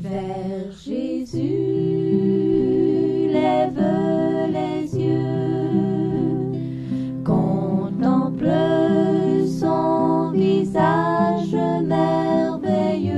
vers Jésus, lève les yeux, contemple son visage merveilleux,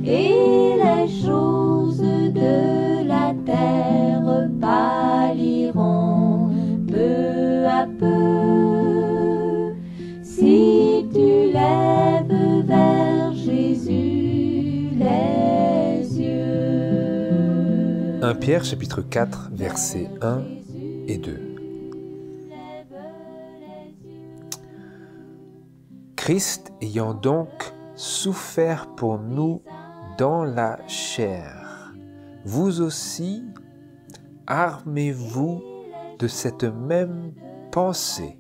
et les choses de la terre pâliront peu à peu, si tu lèves vers Jésus les yeux. 1 Pierre chapitre 4 versets 1 et 2. Christ ayant donc souffert pour nous dans la chair, vous aussi armez-vous de cette même pensée,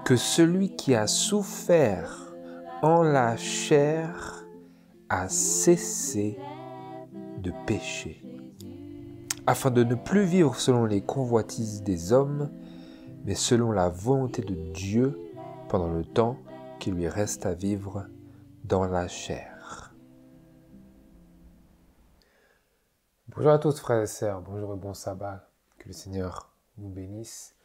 que celui qui a souffert en la chair a cessé de pécher, afin de ne plus vivre selon les convoitises des hommes, mais selon la volonté de Dieu pendant le temps qui lui reste à vivre dans la chair. Bonjour à tous frères et sœurs, bonjour et bon sabbat, que le Seigneur vous bénisse.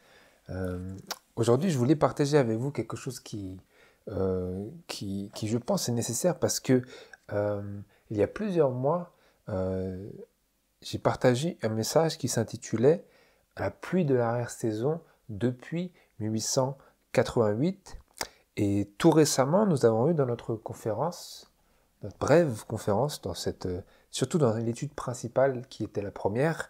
Aujourd'hui, je voulais partager avec vous quelque chose qui je pense est nécessaire parce que il y a plusieurs mois, j'ai partagé un message qui s'intitulait « La pluie de l'arrière-saison depuis 1888 ». Et tout récemment, nous avons eu dans notre conférence, notre brève conférence, surtout dans l'étude principale qui était la première,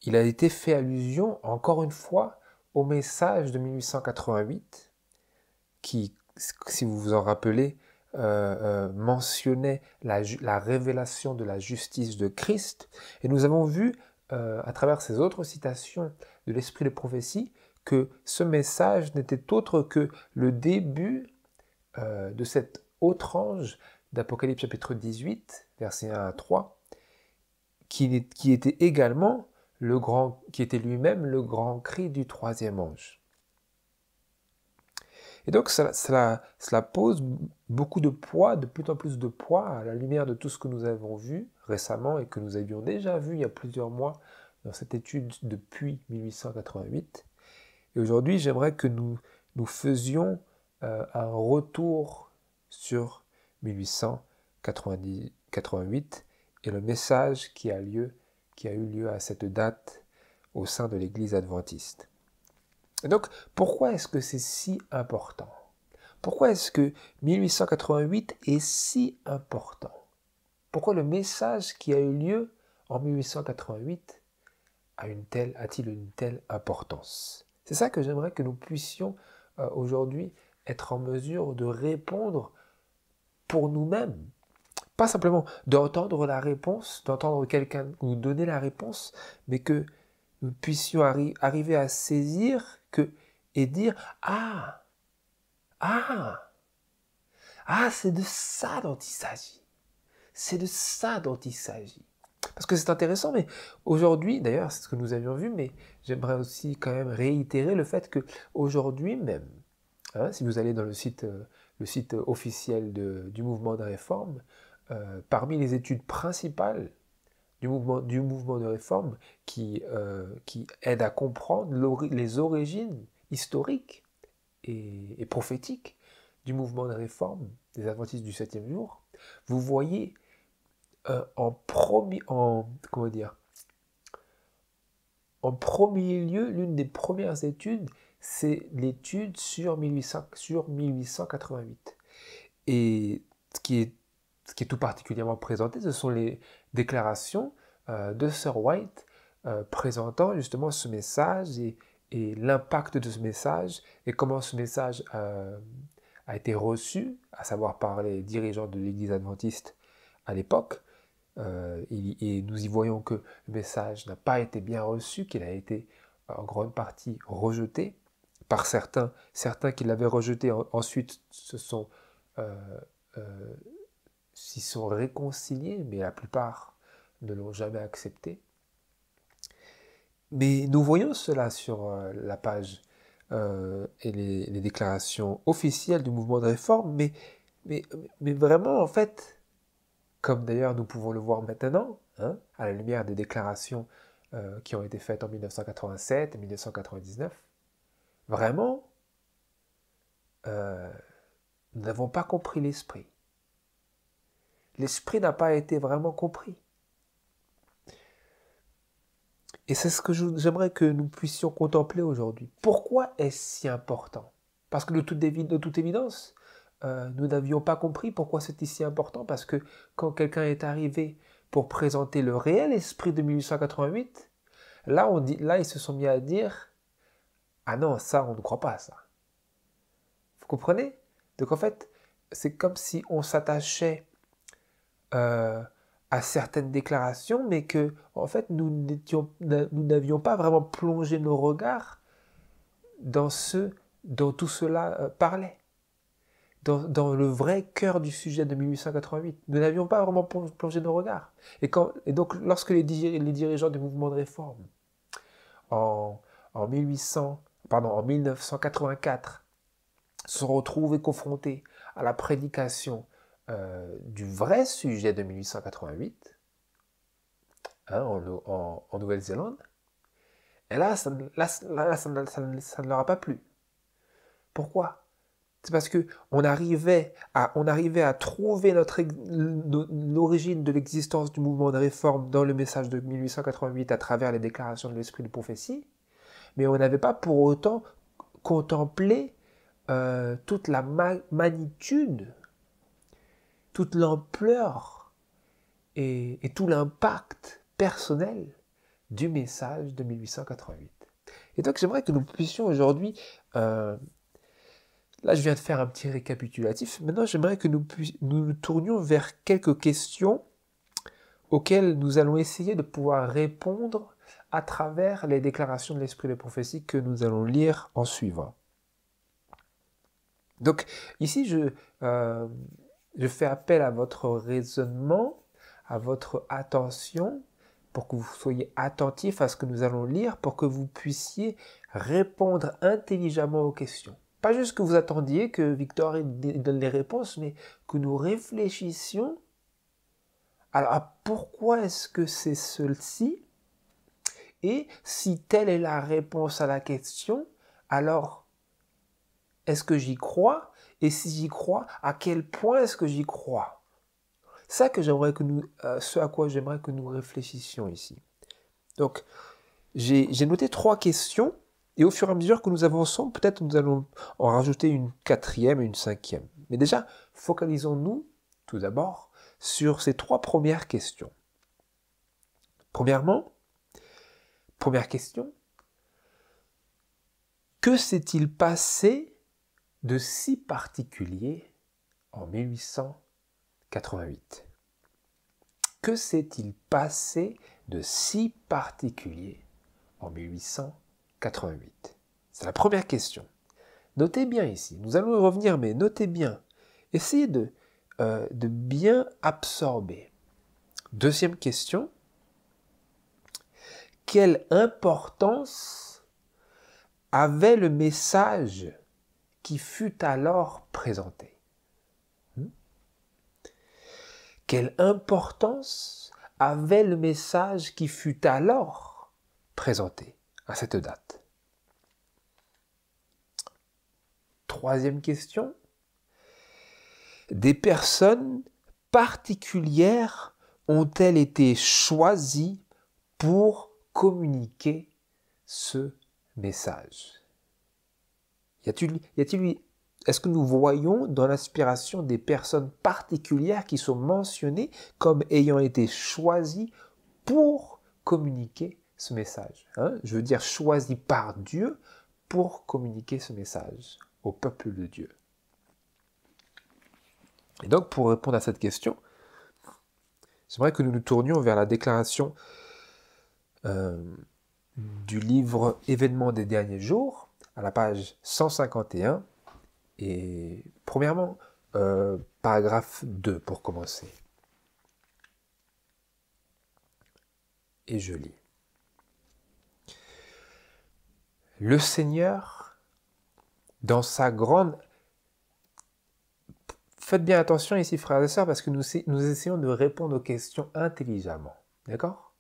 il a été fait allusion, encore une fois, au message de 1888, qui, si vous vous en rappelez, mentionnait la révélation de la justice de Christ. Et nous avons vu, à travers ces autres citations de l'Esprit de prophétie, que ce message n'était autre que le début de cet autre ange d'Apocalypse chapitre 18, versets 1 à 3, qui était également qui était lui-même le grand cri du troisième ange. Et donc cela pose beaucoup de poids, de plus en plus de poids à la lumière de tout ce que nous avons vu récemment et que nous avions déjà vu il y a plusieurs mois dans cette étude depuis 1888. Et aujourd'hui, j'aimerais que nous faisions un retour sur 1888 et le message qui a eu lieu à cette date au sein de l'Église adventiste. Et donc, pourquoi est-ce que c'est si important? Pourquoi est-ce que 1888 est si important? Pourquoi le message qui a eu lieu en 1888 a-t-il une telle importance? C'est ça que j'aimerais que nous puissions aujourd'hui être en mesure de répondre pour nous-mêmes. Pas simplement d'entendre la réponse, d'entendre quelqu'un nous donner la réponse, mais que nous puissions arriver à saisir et dire « Ah, c'est de ça dont il s'agit. C'est de ça dont il s'agit. » Parce que c'est intéressant, mais aujourd'hui, d'ailleurs, c'est ce que nous avions vu, mais j'aimerais aussi quand même réitérer le fait qu'aujourd'hui même, si vous allez dans le site officiel du mouvement de réforme, parmi les études principales du mouvement de réforme qui aident à comprendre les origines historiques et prophétiques du mouvement de réforme des adventistes du 7e jour, vous voyez en premier lieu, l'une des premières études, c'est l'étude sur 1888. Et ce qui est tout particulièrement présenté, ce sont les déclarations de Sir White présentant justement ce message et l'impact de ce message et comment ce message a été reçu, à savoir par les dirigeants de l'Église adventiste à l'époque. Et nous y voyons que le message n'a pas été bien reçu, qu'il a été en grande partie rejeté par certains qui l'avaient rejeté ensuite s'y sont réconciliés, mais la plupart ne l'ont jamais accepté. Mais nous voyons cela sur la page et les déclarations officielles du mouvement de réforme, mais vraiment, en fait, comme d'ailleurs nous pouvons le voir maintenant, hein, à la lumière des déclarations qui ont été faites en 1987 et 1999, vraiment, nous n'avons pas compris l'esprit. L'esprit n'a pas été vraiment compris. Et c'est ce que j'aimerais que nous puissions contempler aujourd'hui. Pourquoi est-ce si important? Parce que de toute évidence, nous n'avions pas compris pourquoi c'était si important. Parce que quand quelqu'un est arrivé pour présenter le réel esprit de 1888, là ils se sont mis à dire « Ah non, ça, on ne croit pas à ça. » Vous comprenez? Donc en fait, c'est comme si on s'attachait à certaines déclarations, mais que en fait nous n'avions pas vraiment plongé nos regards dans ce dont tout cela parlait, dans le vrai cœur du sujet de 1888. Nous n'avions pas vraiment plongé nos regards. Et donc lorsque les dirigeants du mouvement de réforme en 1984 se sont retrouvés confrontés à la prédication du vrai sujet de 1888, hein, en Nouvelle-Zélande, et là, ça ne leur a pas plu. Pourquoi? C'est parce qu'on arrivait à trouver l'origine de l'existence du mouvement de réforme dans le message de 1888 à travers les déclarations de l'esprit de prophétie, mais on n'avait pas pour autant contemplé toute la magnitude, toute l'ampleur et tout l'impact personnel du message de 1888. Et donc j'aimerais que nous puissions aujourd'hui, là je viens de faire un petit récapitulatif, maintenant j'aimerais que nous nous tournions vers quelques questions auxquelles nous allons essayer de pouvoir répondre à travers les déclarations de l'esprit de prophétie que nous allons lire en suivant. Donc ici je fais appel à votre raisonnement, à votre attention, pour que vous soyez attentifs à ce que nous allons lire, pour que vous puissiez répondre intelligemment aux questions. Pas juste que vous attendiez que Victor donne les réponses, mais que nous réfléchissions à pourquoi est-ce que c'est ceci, et si telle est la réponse à la question, alors est-ce que j'y crois? Et si j'y crois, à quel point est-ce que j'y crois? C'est ça que j'aimerais que ce à quoi j'aimerais que nous réfléchissions ici. Donc, j'ai noté 3 questions, et au fur et à mesure que nous avançons, peut-être nous allons en rajouter une 4e et une 5e. Mais déjà, focalisons-nous, tout d'abord, sur ces 3 premières questions. Premièrement, première question, que s'est-il passé de si particulier en 1888? Que s'est-il passé de si particulier en 1888? C'est la première question. Notez bien ici, nous allons y revenir, mais notez bien. Essayez de bien absorber. Deuxième question, quelle importance avait le message qui fut alors présenté? Quelle importance avait le message qui fut alors présenté à cette date? Troisième question, des personnes particulières ont-elles été choisies pour communiquer ce message? Est-ce que nous voyons dans l'inspiration des personnes particulières qui sont mentionnées comme ayant été choisies pour communiquer ce message? Je veux dire choisies par Dieu pour communiquer ce message au peuple de Dieu. Et donc pour répondre à cette question, j'aimerais que nous nous tournions vers la déclaration du livre Événements des derniers jours, à la page 151, et premièrement, paragraphe 2 pour commencer. Et je lis. Le Seigneur dans sa grande... Faites bien attention ici, frères et sœurs, parce que nous essayons de répondre aux questions intelligemment. D'accord?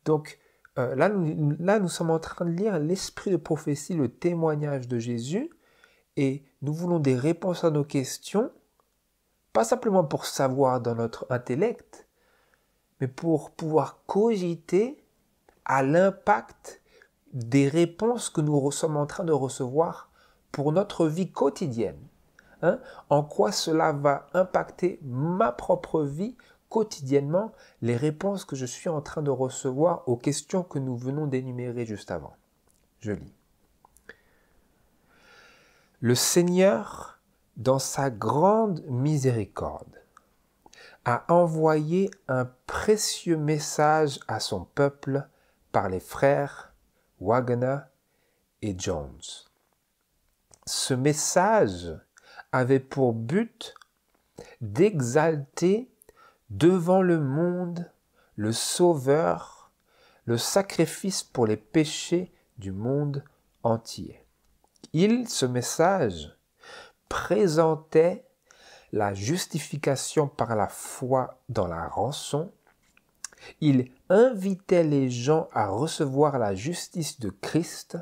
Donc, là, nous sommes en train de lire l'esprit de prophétie, le témoignage de Jésus, et nous voulons des réponses à nos questions, pas simplement pour savoir dans notre intellect, mais pour pouvoir cogiter à l'impact des réponses que nous sommes en train de recevoir pour notre vie quotidienne. Hein? En quoi cela va impacter ma propre vie quotidiennement, les réponses que je suis en train de recevoir aux questions que nous venons d'énumérer juste avant. Je lis. Le Seigneur, dans sa grande miséricorde, a envoyé un précieux message à son peuple par les frères Wagner et Jones. Ce message avait pour but d'exalter devant le monde le Sauveur, le sacrifice pour les péchés du monde entier. Ce message, présentait la justification par la foi dans la rançon. Il invitait les gens à recevoir la justice de Christ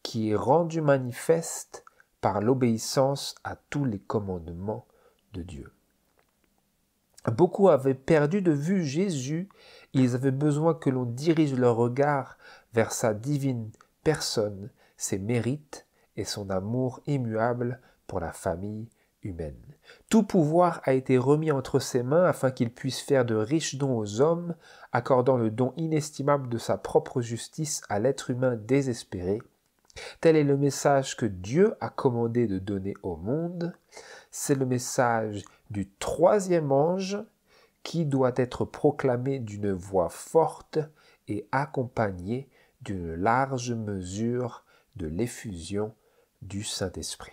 qui est rendue manifeste par l'obéissance à tous les commandements de Dieu. Beaucoup avaient perdu de vue Jésus, ils avaient besoin que l'on dirige leur regard vers sa divine personne, ses mérites et son amour immuable pour la famille humaine. Tout pouvoir a été remis entre ses mains afin qu'il puisse faire de riches dons aux hommes, accordant le don inestimable de sa propre justice à l'être humain désespéré. Tel est le message que Dieu a commandé de donner au monde. C'est le message du troisième ange qui doit être proclamé d'une voix forte et accompagné d'une large mesure de l'effusion du Saint-Esprit.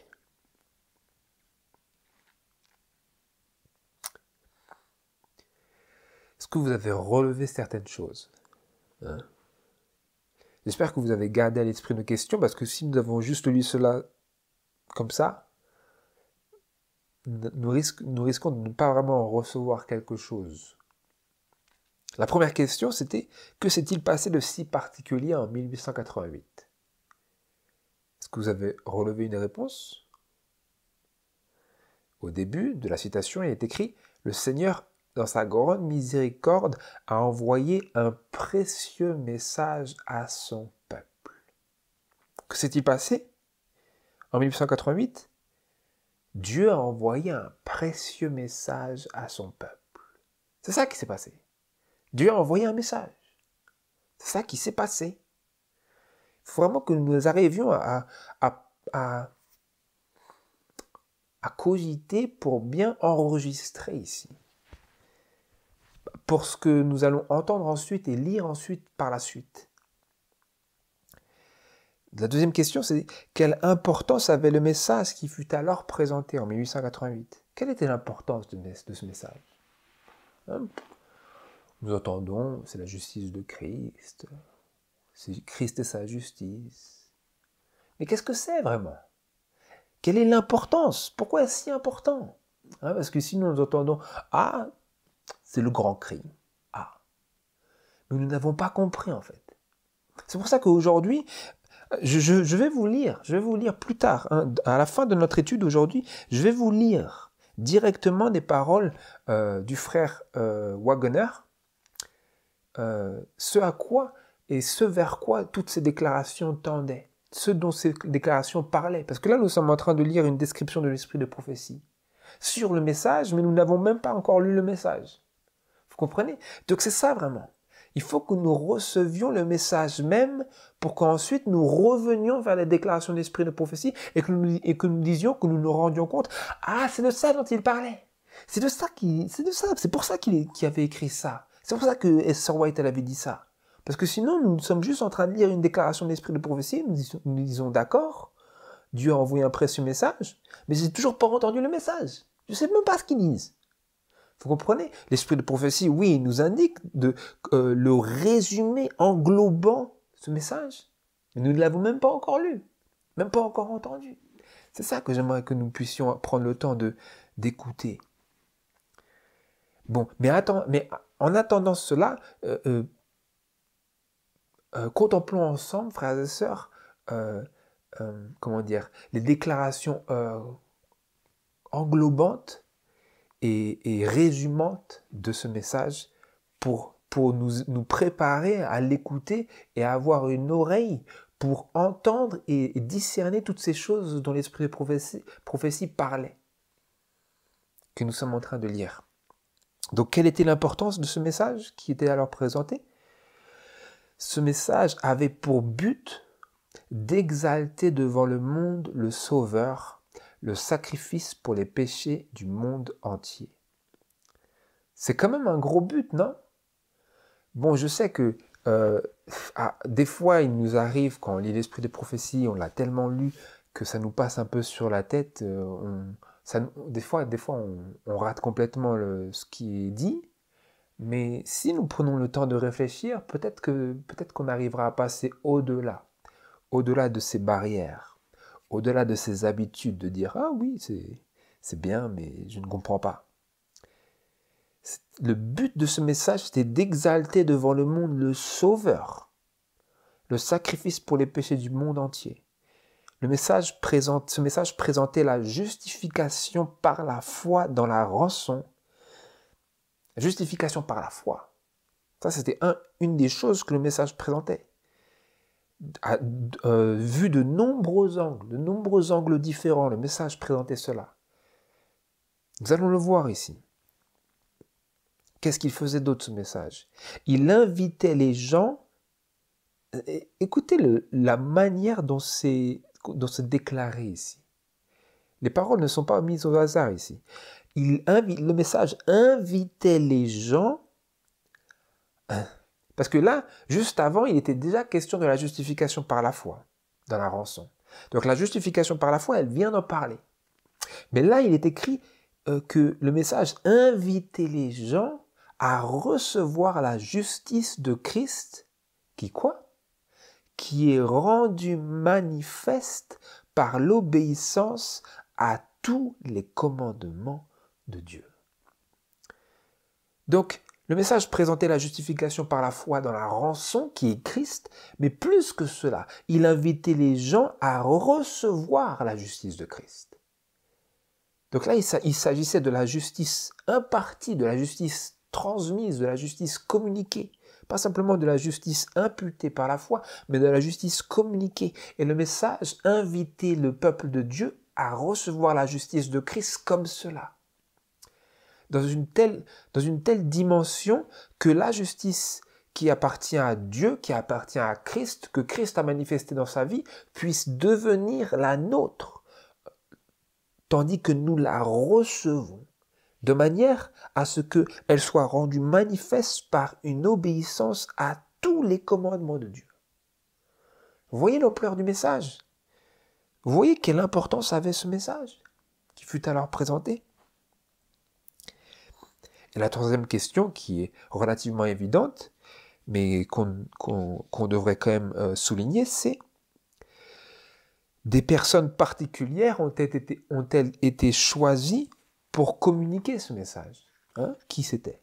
Est-ce que vous avez relevé certaines choses? J'espère que vous avez gardé à l'esprit nos questions, parce que si nous avons juste lu cela comme ça, nous risquons de ne pas vraiment en recevoir quelque chose. La première question, c'était « Que s'est-il passé de si particulier en 1888 ?» Est-ce que vous avez relevé une réponse? Au début de la citation, il est écrit « Le Seigneur, dans sa grande miséricorde, a envoyé un précieux message à son peuple. » Que s'est-il passé en 1888? Dieu a envoyé un précieux message à son peuple. C'est ça qui s'est passé. Dieu a envoyé un message. C'est ça qui s'est passé. Il faut vraiment que nous arrivions à cogiter pour bien enregistrer ici. Pour ce que nous allons entendre ensuite et lire ensuite par la suite. La deuxième question, c'est quelle importance avait le message qui fut alors présenté en 1888? Quelle était l'importance de ce message? Nous entendons, c'est la justice de Christ, c'est Christ et sa justice. Mais qu'est-ce que c'est vraiment? Quelle est l'importance? Pourquoi est-ce si important? Parce que si nous entendons « Ah, c'est le grand crime. » Ah. Mais nous n'avons pas compris en fait. C'est pour ça qu'aujourd'hui, je vais vous lire plus tard, à la fin de notre étude aujourd'hui, je vais vous lire directement des paroles du frère Wagner, ce à quoi et ce vers quoi toutes ces déclarations tendaient, ce dont ces déclarations parlaient. Parce que là, nous sommes en train de lire une description de l'esprit de prophétie sur le message, mais nous n'avons même pas encore lu le message. Vous comprenez? Donc c'est ça vraiment. Il faut que nous recevions le message même pour qu'ensuite nous revenions vers les déclarations de l'esprit de prophétie et que nous disions, que nous nous rendions compte, ah, c'est de ça dont il parlait. C'est pour ça qu'il avait écrit ça. C'est pour ça que S. White avait dit ça. Parce que sinon, nous sommes juste en train de lire une déclaration de l'esprit de prophétie, nous disons d'accord, Dieu a envoyé un précieux message, mais j'ai toujours pas entendu le message. Je sais même pas ce qu'ils disent. Vous comprenez? L'esprit de prophétie, oui, il nous indique le résumé englobant ce message. Mais nous ne l'avons même pas encore lu, même pas encore entendu. C'est ça que j'aimerais que nous puissions prendre le temps d'écouter. Bon, mais en attendant cela, contemplons ensemble, frères et sœurs, les déclarations englobantes et résumantes de ce message pour nous préparer à l'écouter et à avoir une oreille pour entendre et discerner toutes ces choses dont l'esprit de prophétie parlait, que nous sommes en train de lire. Donc, quelle était l'importance de ce message qui était alors présenté? Ce message avait pour but d'exalter devant le monde le Sauveur, le sacrifice pour les péchés du monde entier. C'est quand même un gros but, non? Bon, je sais que des fois, il nous arrive, quand on lit l'Esprit de prophétie, on l'a tellement lu que ça nous passe un peu sur la tête. Des fois, on rate complètement ce qui est dit. Mais si nous prenons le temps de réfléchir, peut-être qu'on arrivera à passer au-delà de ces barrières, au-delà de ces habitudes, de dire « Ah oui, c'est bien, mais je ne comprends pas ». Le but de ce message, c'était d'exalter devant le monde le Sauveur, le sacrifice pour les péchés du monde entier. Ce message présentait la justification par la foi dans la rançon. La justification par la foi. Ça, c'était une des choses que le message présentait. Vu de nombreux angles différents, le message présentait cela. Nous allons le voir ici. Qu'est-ce qu'il faisait d'autre, ce message? Il invitait les gens. Écoutez la manière dont c'est déclaré ici. Les paroles ne sont pas mises au hasard ici. Le message invitait les gens, parce que là, juste avant, il était déjà question de la justification par la foi, dans la rançon. Donc la justification par la foi, elle vient d'en parler. Mais là, il est écrit que le message invitait les gens à recevoir la justice de Christ, qui est rendue manifeste par l'obéissance à tous les commandements de Dieu. Donc, le message présentait la justification par la foi dans la rançon qui est Christ, mais plus que cela, il invitait les gens à recevoir la justice de Christ. Donc là, il s'agissait de la justice impartie, de la justice transmise, de la justice communiquée. Pas simplement de la justice imputée par la foi, mais de la justice communiquée. Et le message invitait le peuple de Dieu à recevoir la justice de Christ comme cela. Dans une telle dimension que la justice qui appartient à Dieu, qui appartient à Christ, que Christ a manifesté dans sa vie, puisse devenir la nôtre, tandis que nous la recevons, de manière à ce qu'elle soit rendue manifeste par une obéissance à tous les commandements de Dieu. Vous voyez l'ampleur du message? Vous voyez quelle importance avait ce message qui fut alors présenté? Et la troisième question, qui est relativement évidente, mais qu'on devrait quand même souligner, c'est: des personnes particulières ont-elles été choisies pour communiquer ce message? Qui c'était?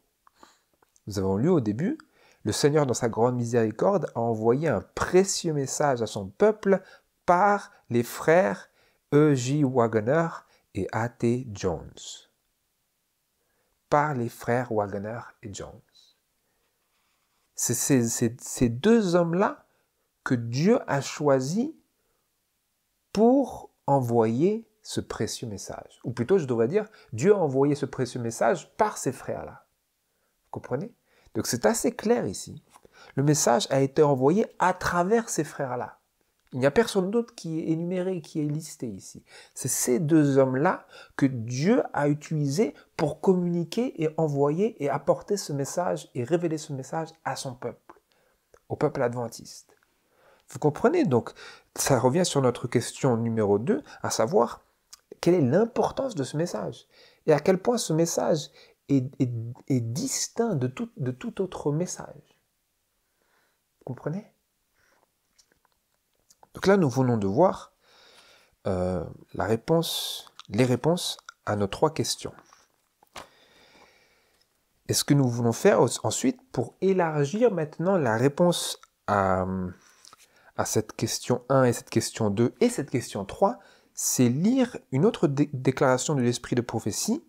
Nous avons lu au début: le Seigneur, dans sa grande miséricorde, a envoyé un précieux message à son peuple par les frères E.J. Waggoner et A.T. Jones. Par les frères Waggoner et Jones. C'est ces deux hommes-là que Dieu a choisis pour envoyer ce précieux message. Ou plutôt, je devrais dire, Dieu a envoyé ce précieux message par ces frères-là. Vous comprenez? Donc c'est assez clair ici. Le message a été envoyé à travers ces frères-là. Il n'y a personne d'autre qui est énuméré, qui est listé ici. C'est ces deux hommes-là que Dieu a utilisés pour communiquer et envoyer et apporter ce message et révéler ce message à son peuple, au peuple adventiste. Vous comprenez? Donc, ça revient sur notre question numéro 2, à savoir, quelle est l'importance de ce message? Et à quel point ce message est distinct de tout autre message. Vous comprenez? Donc là, nous venons de voir les réponses à nos 3 questions. Et ce que nous voulons faire ensuite, pour élargir maintenant la réponse à cette question 1 et cette question 2 et cette question 3, c'est lire une autre déclaration de l'esprit de prophétie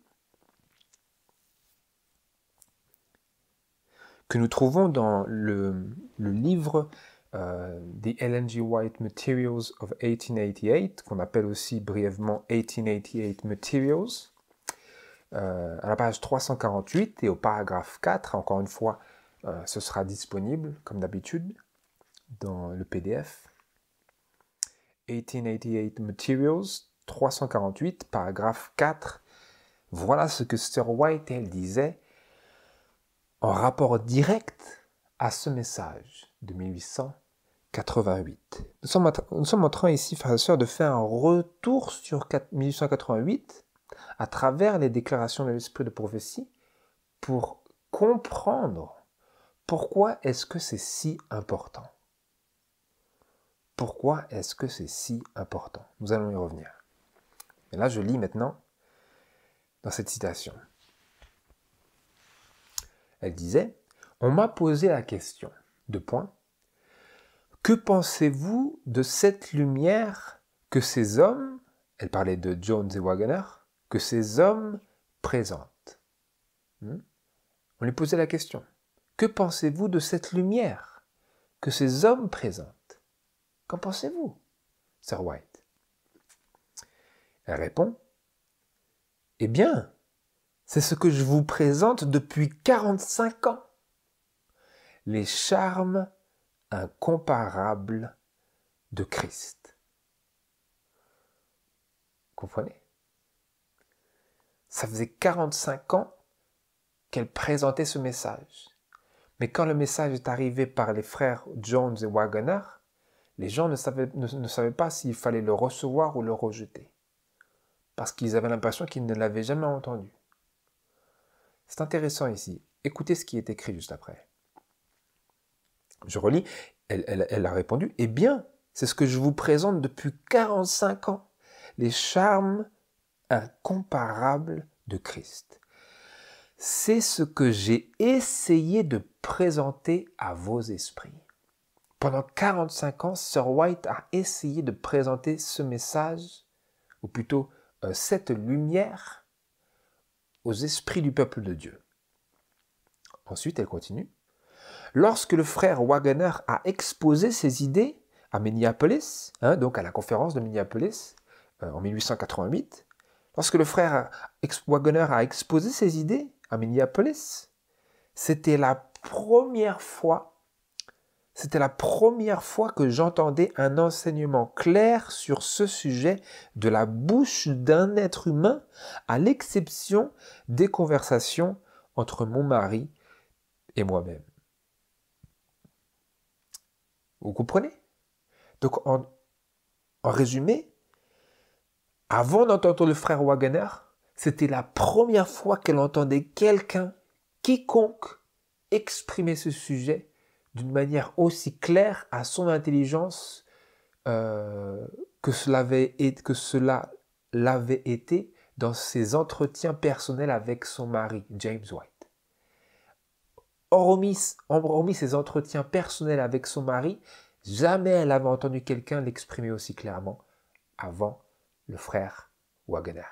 que nous trouvons dans le livre The Ellen G. White Materials of 1888, qu'on appelle aussi brièvement 1888 Materials, à la page 348 et au paragraphe 4, encore une fois, ce sera disponible, comme d'habitude, dans le PDF. 1888 Materials, 348, paragraphe 4. Voilà ce que Sir White, elle, disait en rapport direct à ce message de 1888. Nous sommes en train ici, frères et sœurs, de faire un retour sur 1888 à travers les déclarations de l'esprit de prophétie pour comprendre pourquoi est-ce que c'est si important. Pourquoi est-ce que c'est si important? Nous allons y revenir. Et là, je lis maintenant dans cette citation. Elle disait, « On m'a posé la question, que pensez-vous de cette lumière que ces hommes, elle parlait de Jones et Waggoner, que ces hommes présentent. On lui posait la question. Que pensez-vous de cette lumière que ces hommes présentent? Qu'en pensez-vous, Sir White? Elle répond, eh bien, c'est ce que je vous présente depuis 45 ans. Les charmes incomparables de Christ. Comprenez? Ça faisait 45 ans qu'elle présentait ce message. Mais quand le message est arrivé par les frères Jones et Waggoner, les gens ne savaient pas s'il fallait le recevoir ou le rejeter. Parce qu'ils avaient l'impression qu'ils ne l'avaient jamais entendu. C'est intéressant ici. Écoutez ce qui est écrit juste après. Je relis. Elle a répondu, « Eh bien, c'est ce que je vous présente depuis 45 ans. Les charmes incomparables de Christ. C'est ce que j'ai essayé de présenter à vos esprits. » Pendant 45 ans, Sir White a essayé de présenter ce message, ou plutôt cette lumière, aux esprits du peuple de Dieu. Ensuite, elle continue. Lorsque le frère Waggoner a exposé ses idées à Minneapolis, donc à la conférence de Minneapolis, en 1888, lorsque le frère Waggoner a exposé ses idées à Minneapolis, c'était la première fois que j'entendais un enseignement clair sur ce sujet de la bouche d'un être humain, à l'exception des conversations entre mon mari et moi-même. Vous comprenez? Donc, en résumé, avant d'entendre le frère Waggoner, c'était la première fois qu'elle entendait quiconque, exprimer ce sujet d'une manière aussi claire à son intelligence que cela l'avait été dans ses entretiens personnels avec son mari, James White. Hormis ses entretiens personnels avec son mari, jamais elle avait entendu quelqu'un l'exprimer aussi clairement avant le frère Waggoner.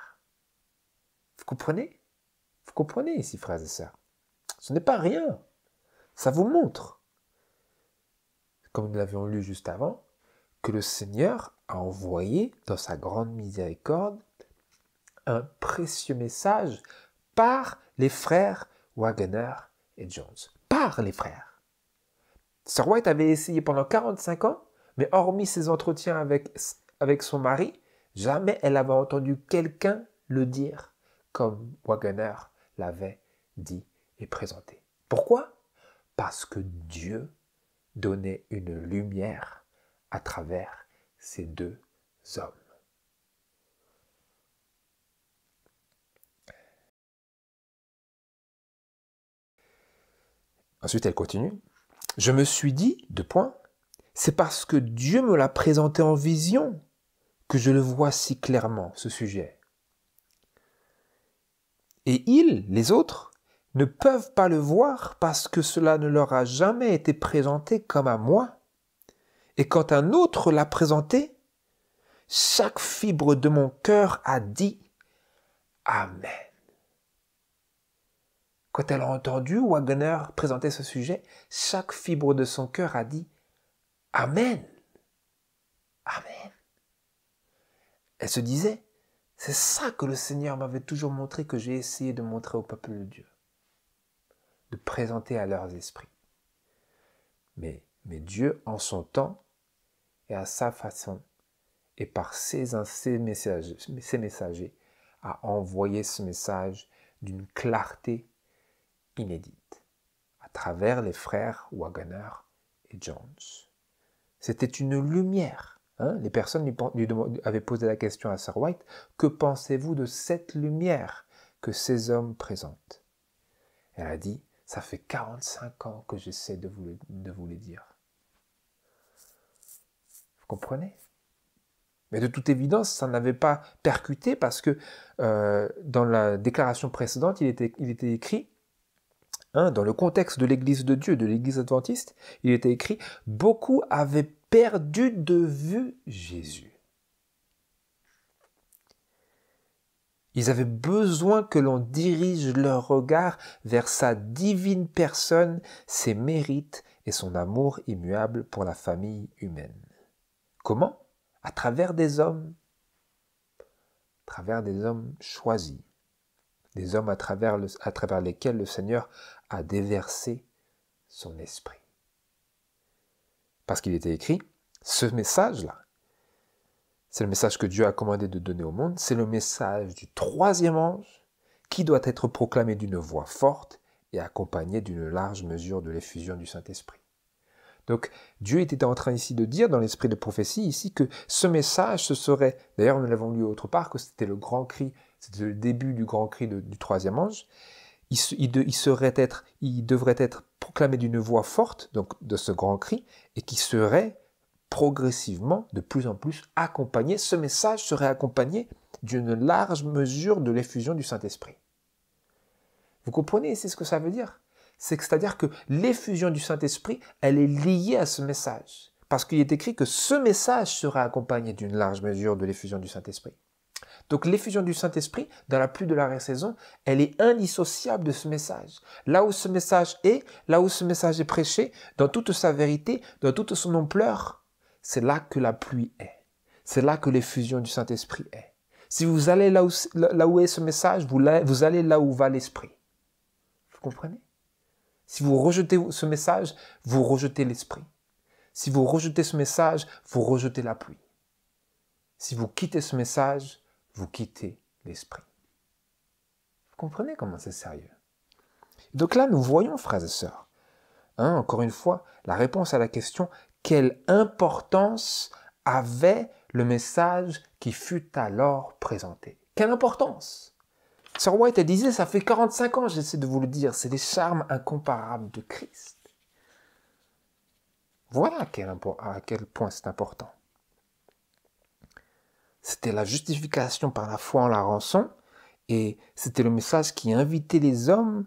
Vous comprenez? Vous comprenez ici, frères et sœurs? Ce n'est pas rien. Ça vous montre, comme nous l'avions lu juste avant, que le Seigneur a envoyé dans sa grande miséricorde un précieux message par les frères Waggoner et Jones. Par les frères. Sir White avait essayé pendant 45 ans, mais hormis ses entretiens avec son mari, jamais elle avait entendu quelqu'un le dire comme Waggoner l'avait dit et présenté. Pourquoi? Parce que Dieu donnait une lumière à travers ces deux hommes. Ensuite, elle continue. Je me suis dit, c'est parce que Dieu me l'a présenté en vision que je le vois si clairement, ce sujet. Et ils, les autres, ne peuvent pas le voir parce que cela ne leur a jamais été présenté comme à moi. Et quand un autre l'a présenté, chaque fibre de mon cœur a dit « Amen ». Quand elle a entendu Waggoner présenter ce sujet, chaque fibre de son cœur a dit « Amen ». Amen. Elle se disait, c'est ça que le Seigneur m'avait toujours montré, que j'ai essayé de montrer au peuple de Dieu, de présenter à leurs esprits. Mais Dieu, en son temps et à sa façon, et par ses messagers, a envoyé ce message d'une clarté inédite, à travers les frères Waggoner et Jones. C'était une lumière. Les personnes lui avaient posé la question à Sir White, « Que pensez-vous de cette lumière que ces hommes présentent ?» Elle a dit, « Ça fait 45 ans que j'essaie de vous le dire. » Vous comprenez? Mais de toute évidence, ça n'avait pas percuté parce que dans la déclaration précédente, il était écrit, dans le contexte de l'Église de Dieu, de l'Église adventiste, il était écrit « Beaucoup avaient perdu de vue Jésus ». Ils avaient besoin que l'on dirige leur regard vers sa divine personne, ses mérites et son amour immuable pour la famille humaine. Comment? À travers des hommes choisis, des hommes à travers lesquels le Seigneur a déversé son esprit. Parce qu'il était écrit, ce message-là, c'est le message que Dieu a commandé de donner au monde, c'est le message du troisième ange qui doit être proclamé d'une voix forte et accompagné d'une large mesure de l'effusion du Saint-Esprit. Donc, Dieu était en train ici de dire, dans l'esprit de prophétie, ici, que ce message, ce serait, d'ailleurs nous l'avons lu autre part, que c'était le grand cri, c'était le début du grand cri du troisième ange, il devrait être proclamé d'une voix forte, donc de ce grand cri, et qui serait progressivement, de plus en plus, accompagné, ce message serait accompagné d'une large mesure de l'effusion du Saint-Esprit. Vous comprenez, c'est ce que ça veut dire? C'est-à-dire que l'effusion du Saint-Esprit, elle est liée à ce message. Parce qu'il est écrit que ce message sera accompagné d'une large mesure de l'effusion du Saint-Esprit. Donc l'effusion du Saint-Esprit, dans la pluie de la saison, elle est indissociable de ce message. Là où ce message est prêché, dans toute sa vérité, dans toute son ampleur, c'est là que la pluie est. C'est là que l'effusion du Saint-Esprit est. Si vous allez là où est ce message, vous allez là où va l'Esprit. Vous comprenez? Si vous rejetez ce message, vous rejetez l'Esprit. Si vous rejetez ce message, vous rejetez la pluie. Si vous quittez ce message, vous quittez l'Esprit. Vous comprenez comment c'est sérieux? Donc là, nous voyons, frères et sœurs, encore une fois, la réponse à la question « Quelle importance avait le message qui fut alors présenté ?» Quelle importance? Sir White disait « Ça fait 45 ans, j'essaie de vous le dire, c'est les charmes incomparables de Christ. » Voilà à quel point c'est important. C'était la justification par la foi en la rançon, et c'était le message qui invitait les hommes,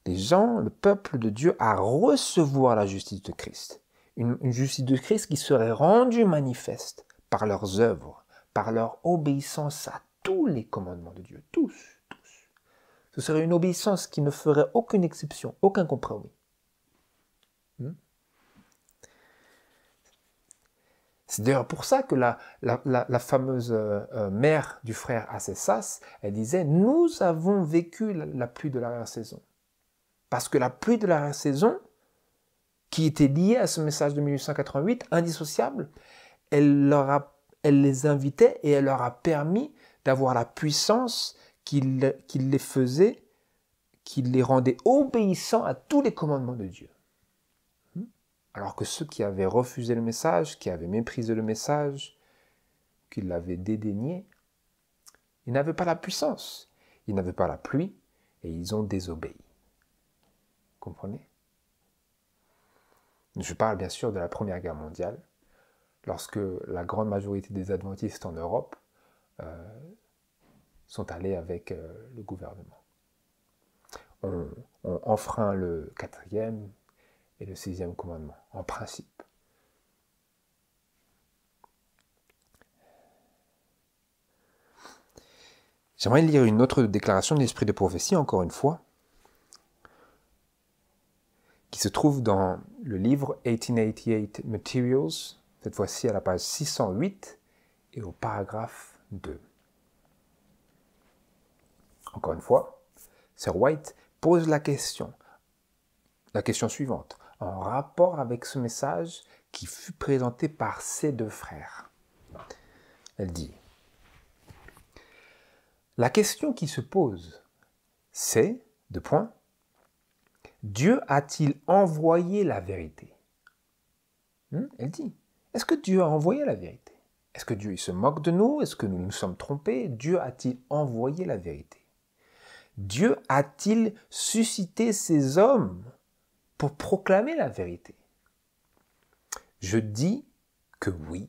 les gens, le peuple de Dieu à recevoir la justice de Christ. Une justice de Christ qui serait rendue manifeste par leurs œuvres, par leur obéissance à tous les commandements de Dieu, tous. Ce serait une obéissance qui ne ferait aucune exception, aucun compromis. C'est d'ailleurs pour ça que la fameuse mère du frère Acessas, elle disait « Nous avons vécu la pluie de l'arrière-saison. » Parce que la pluie de l'arrière-saison, qui était liée à ce message de 1888, indissociable, elle les invitait et elle leur a permis d'avoir la puissance qui les faisait, qui les rendait obéissants à tous les commandements de Dieu. Alors que ceux qui avaient refusé le message, qui avaient méprisé le message, qui l'avaient dédaigné, ils n'avaient pas la puissance, ils n'avaient pas la pluie et ils ont désobéi. Comprenez? Je parle bien sûr de la Première Guerre mondiale, lorsque la grande majorité des adventistes en Europe sont allés avec le gouvernement. On enfreint le 4e et le 6e commandement, en principe. J'aimerais lire une autre déclaration de l'Esprit de prophétie, encore une fois, qui se trouve dans le livre 1888 Materials, cette fois-ci à la page 608 et au paragraphe 2. Encore une fois, Sir White pose la question suivante, en rapport avec ce message qui fut présenté par ces deux frères. Elle dit, la question qui se pose, c'est, Dieu a-t-il envoyé la vérité? Elle dit, est-ce que Dieu a envoyé la vérité? Est-ce que Dieu il se moque de nous? Est-ce que nous nous sommes trompés? Dieu a-t-il envoyé la vérité? Dieu a-t-il suscité ces hommes pour proclamer la vérité? Je dis que oui.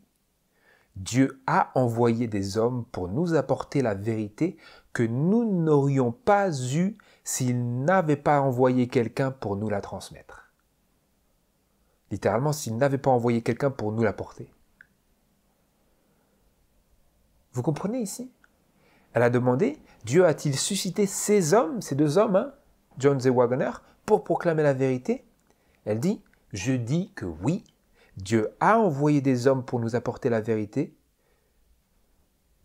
Dieu a envoyé des hommes pour nous apporter la vérité que nous n'aurions pas eue s'il n'avait pas envoyé quelqu'un pour nous la transmettre. Littéralement, s'il n'avait pas envoyé quelqu'un pour nous l'apporter. Vous comprenez ici? Elle a demandé, Dieu a-t-il suscité ces hommes, ces deux hommes, Jones et Waggoner, pour proclamer la vérité? Elle dit, je dis que oui, Dieu a envoyé des hommes pour nous apporter la vérité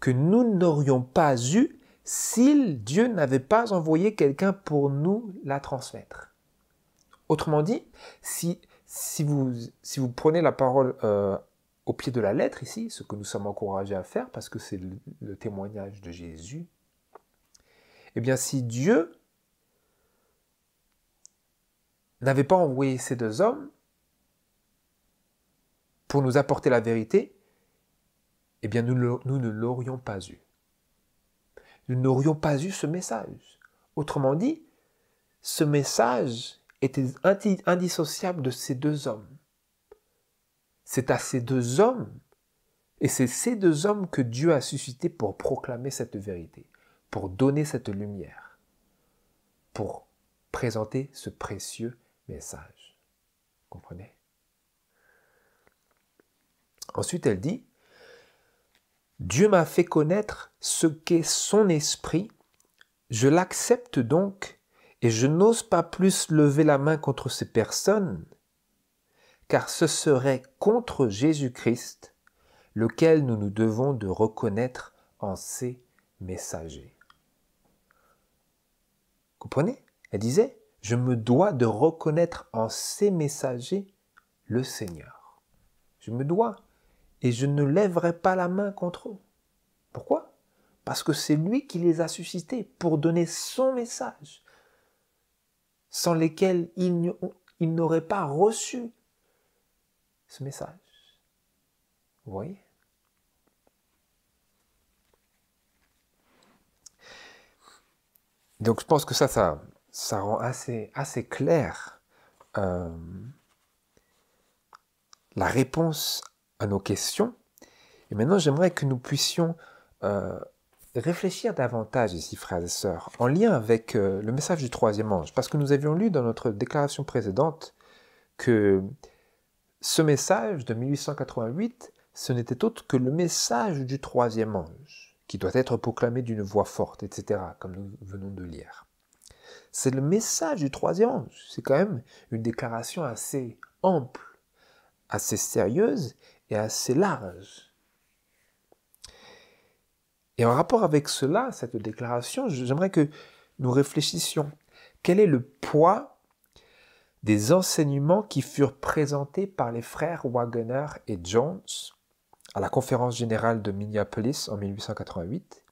que nous n'aurions pas eue si Dieu n'avait pas envoyé quelqu'un pour nous la transmettre. Autrement dit, si vous prenez la parole au pied de la lettre ici, ce que nous sommes encouragés à faire parce que c'est le témoignage de Jésus, eh bien si Dieu n'avait pas envoyé ces deux hommes pour nous apporter la vérité, eh bien nous ne l'aurions pas eu. Nous n'aurions pas eu ce message. Autrement dit, ce message était indissociable de ces deux hommes. C'est à ces deux hommes, et c'est ces deux hommes que Dieu a suscité pour proclamer cette vérité, pour donner cette lumière, pour présenter ce précieux message. Vous comprenez? Ensuite, elle dit, Dieu m'a fait connaître ce qu'est son esprit, je l'accepte donc et je n'ose pas plus lever la main contre ces personnes, car ce serait contre Jésus-Christ, lequel nous nous devons de reconnaître en ses messagers. Comprenez? Elle disait, je me dois de reconnaître en ses messagers le Seigneur. Je me dois. Et je ne lèverai pas la main contre eux. Pourquoi? Parce que c'est lui qui les a suscités pour donner son message, sans lesquels ils n'auraient pas reçu ce message. Vous voyez? Donc je pense que ça rend assez clair la réponse à nos questions. Et maintenant, j'aimerais que nous puissions réfléchir davantage ici, frères et sœurs, en lien avec le message du troisième ange. Parce que nous avions lu dans notre déclaration précédente que ce message de 1888, ce n'était autre que le message du troisième ange, qui doit être proclamé d'une voix forte, etc., comme nous venons de lire. C'est le message du troisième ange. C'est quand même une déclaration assez ample, assez sérieuse et assez large. Et en rapport avec cela, cette déclaration, j'aimerais que nous réfléchissions. Quel est le poids des enseignements qui furent présentés par les frères Waggoner et Jones à la conférence générale de Minneapolis en 1888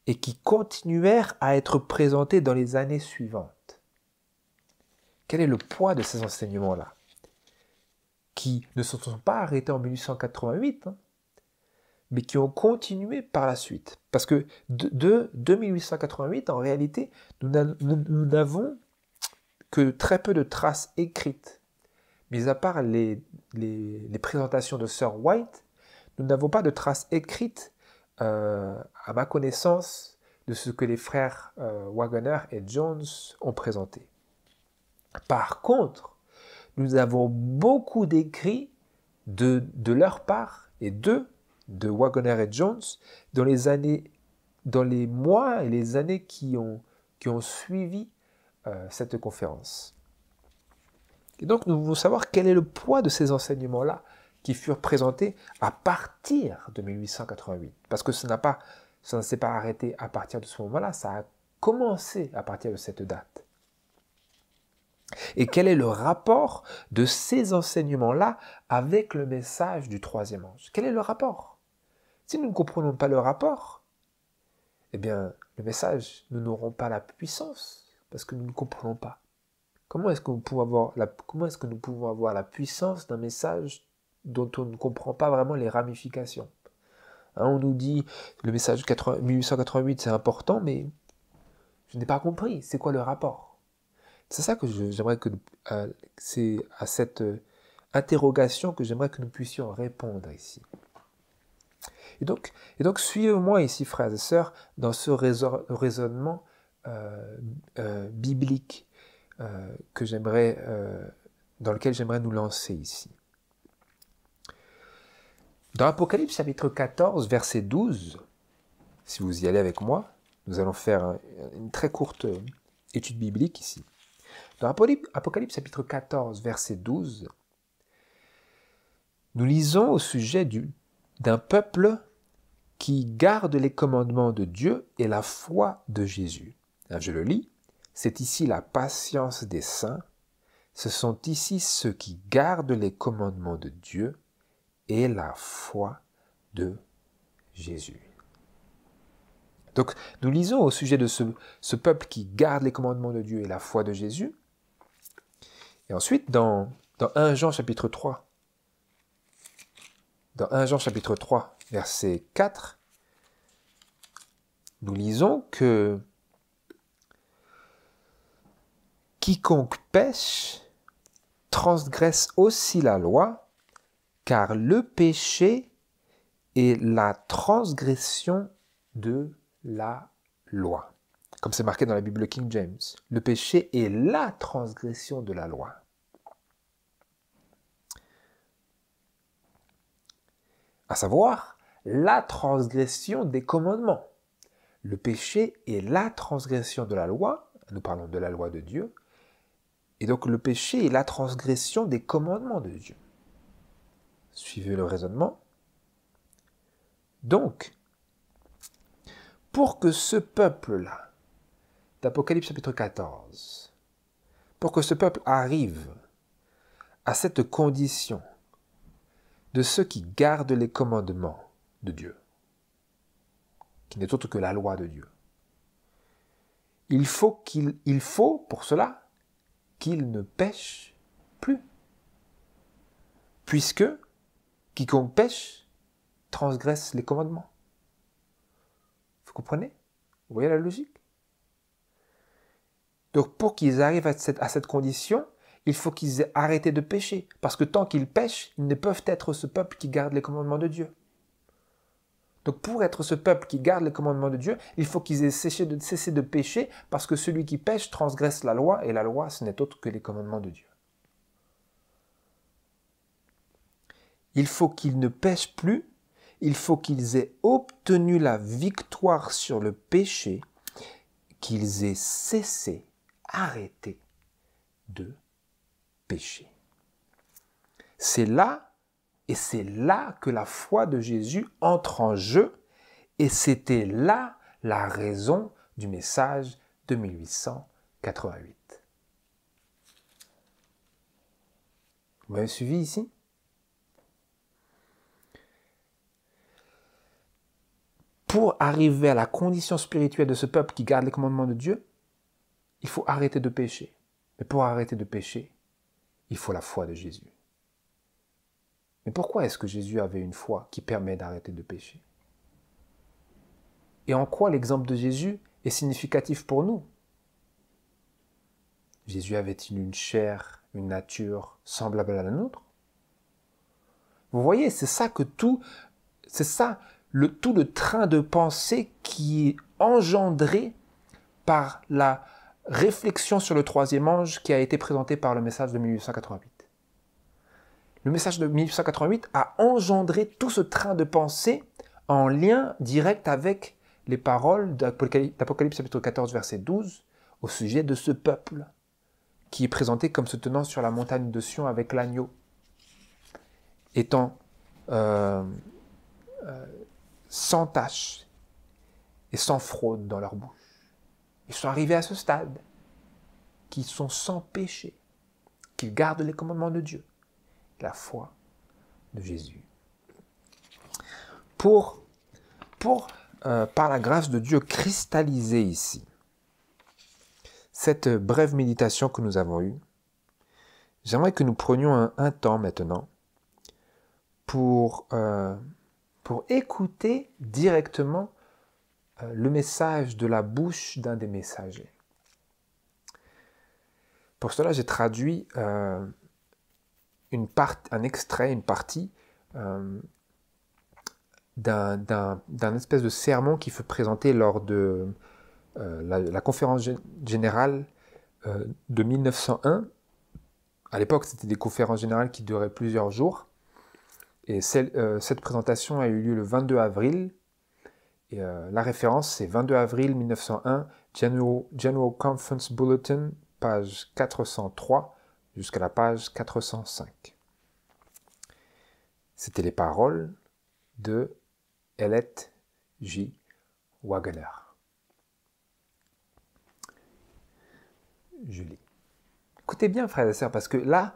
et qui continuèrent à être présentés dans les années suivantes? Quel est le poids de ces enseignements-là, qui ne se sont pas arrêtés en 1888, mais qui ont continué par la suite. Parce que de 1888, en réalité, nous n'avons que très peu de traces écrites. mis à part les présentations de Sir White, nous n'avons pas de traces écrites, à ma connaissance, de ce que les frères Waggoner et Jones ont présenté. Par contre, nous avons beaucoup d'écrits de leur part et de Waggoner et Jones dans les mois et les années qui ont suivi cette conférence. Et donc, nous voulons savoir quel est le poids de ces enseignements-là qui furent présentés à partir de 1888. Parce que ça ne s'est pas arrêté à partir de ce moment-là, ça a commencé à partir de cette date. Et quel est le rapport de ces enseignements-là avec le message du troisième ange? Quel est le rapport? Si nous ne comprenons pas le rapport, eh bien, le message, nous n'aurons pas la puissance, parce que nous ne comprenons pas. Comment est-ce que nous pouvons avoir la puissance d'un message dont on ne comprend pas vraiment les ramifications? On nous dit, le message 1888, c'est important, mais je n'ai pas compris. C'est quoi le rapport? C'est ça que j'aimerais que... c'est à cette interrogation que j'aimerais que nous puissions répondre ici. Et donc suivez-moi ici, frères et sœurs, dans ce raisonnement biblique dans lequel j'aimerais nous lancer ici. Dans Apocalypse chapitre 14, verset 12, si vous y allez avec moi, nous allons faire une très courte étude biblique ici. Dans Apocalypse chapitre 14, verset 12, nous lisons au sujet d'un peuple qui garde les commandements de Dieu et la foi de Jésus. Je le lis. C'est ici la patience des saints. Ce sont ici ceux qui gardent les commandements de Dieu et la foi de Jésus. Donc, nous lisons au sujet de ce peuple qui garde les commandements de Dieu et la foi de Jésus. Et ensuite, dans 1 Jean chapitre 3, verset 4, nous lisons que quiconque pêche transgresse aussi la loi, car le péché est la transgression de la loi. Comme c'est marqué dans la Bible King James, le péché est la transgression de la loi. À savoir, la transgression des commandements. Le péché est la transgression de la loi, nous parlons de la loi de Dieu, et donc le péché est la transgression des commandements de Dieu. Suivez le raisonnement. Donc, pour que ce peuple-là, d'Apocalypse chapitre 14, pour que ce peuple arrive à cette condition de ceux qui gardent les commandements de Dieu, qui n'est autre que la loi de Dieu, il faut pour cela qu'ils ne pêchent plus. Puisque quiconque pêche transgresse les commandements. Vous comprenez? Vous voyez la logique? Donc pour qu'ils arrivent à cette condition, il faut qu'ils aient arrêté de pécher. Parce que tant qu'ils pêchent, ils ne peuvent être ce peuple qui garde les commandements de Dieu. Donc pour être ce peuple qui garde les commandements de Dieu, il faut qu'ils aient cessé de pécher, parce que celui qui pêche transgresse la loi, et la loi, ce n'est autre que les commandements de Dieu. Il faut qu'ils ne pêchent plus, il faut qu'ils aient obtenu la victoire sur le péché, qu'ils aient cessé, arrêté de pécher. C'est là que la foi de Jésus entre en jeu, et c'était là la raison du message de 1888. Vous m'avez suivi ici? Pour arriver à la condition spirituelle de ce peuple qui garde les commandements de Dieu, il faut arrêter de pécher. Mais pour arrêter de pécher, il faut la foi de Jésus. Mais pourquoi est-ce que Jésus avait une foi qui permet d'arrêter de pécher? Et en quoi l'exemple de Jésus est significatif pour nous? Jésus avait-il une chair une nature semblable à la nôtre. Vous voyez, c'est ça que tout le train de pensée qui est engendré par la réflexion sur le troisième ange qui a été présenté par le message de 1888. Le message de 1888 a engendré tout ce train de pensée en lien direct avec les paroles d'Apocalypse chapitre 14 verset 12 au sujet de ce peuple qui est présenté comme se tenant sur la montagne de Sion avec l'agneau, étant sans tache et sans fraude dans leur bouche. Ils sont arrivés à ce stade, qu'ils sont sans péché, qu'ils gardent les commandements de Dieu, la foi de Jésus. Par la grâce de Dieu cristallisée ici, cette brève méditation que nous avons eue, j'aimerais que nous prenions un temps maintenant pour écouter directement le message de la bouche d'un des messagers. Pour cela, j'ai traduit un extrait, une partie d'un espèce de sermon qui fut présenté lors de la conférence générale de 1901. À l'époque, c'était des conférences générales qui duraient plusieurs jours. Et cette présentation a eu lieu le 22 avril. Et la référence, c'est 22 avril 1901, General Conference Bulletin, page 403, jusqu'à la page 405. C'était les paroles de Elliott J. Waggoner. Je lis. Écoutez bien, frères et sœurs, parce que là,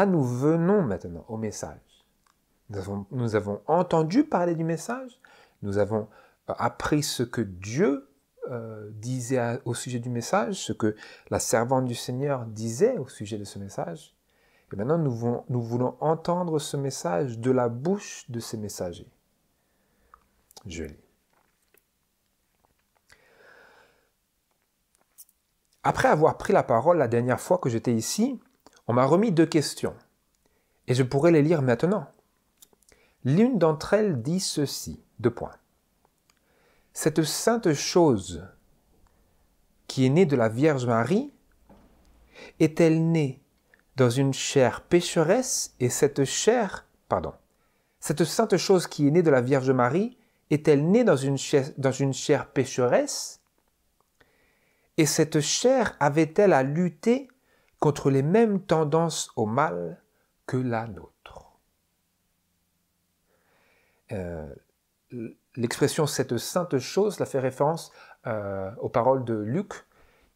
nous venons maintenant au message. Nous avons entendu parler du message, nous avons appris ce que Dieu disait au sujet du message, ce que la servante du Seigneur disait au sujet de ce message. Et maintenant, nous voulons entendre ce message de la bouche de ces messagers. Je lis. Après avoir pris la parole la dernière fois que j'étais ici, on m'a remis 2 questions, et je pourrais les lire maintenant. L'une d'entre elles dit ceci, 2 points. Cette sainte chose qui est née de la Vierge Marie, est-elle née dans une chair pécheresse et cette sainte chose qui est née de la Vierge Marie, est-elle née dans une chair pécheresse? Et cette chair avait-elle à lutter contre les mêmes tendances au mal que la nôtre? L'expression « cette sainte chose » la fait référence aux paroles de Luc,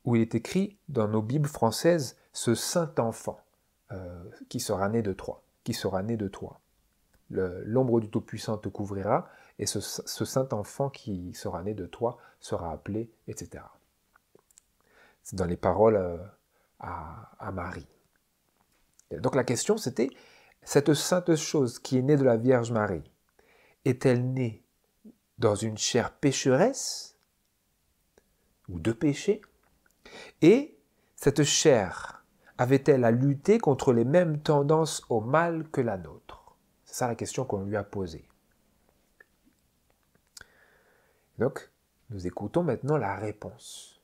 où il est écrit dans nos Bibles françaises « ce saint enfant qui sera né de toi ». L'ombre du Tout-Puissant te couvrira, et ce saint enfant qui sera né de toi sera appelé, etc. C'est dans les paroles à Marie. Et donc la question c'était, cette sainte chose qui est née de la Vierge Marie, est-elle née dans une chair pécheresse ou de péché? Et cette chair avait-elle à lutter contre les mêmes tendances au mal que la nôtre? C'est ça la question qu'on lui a posée. Donc, nous écoutons maintenant la réponse.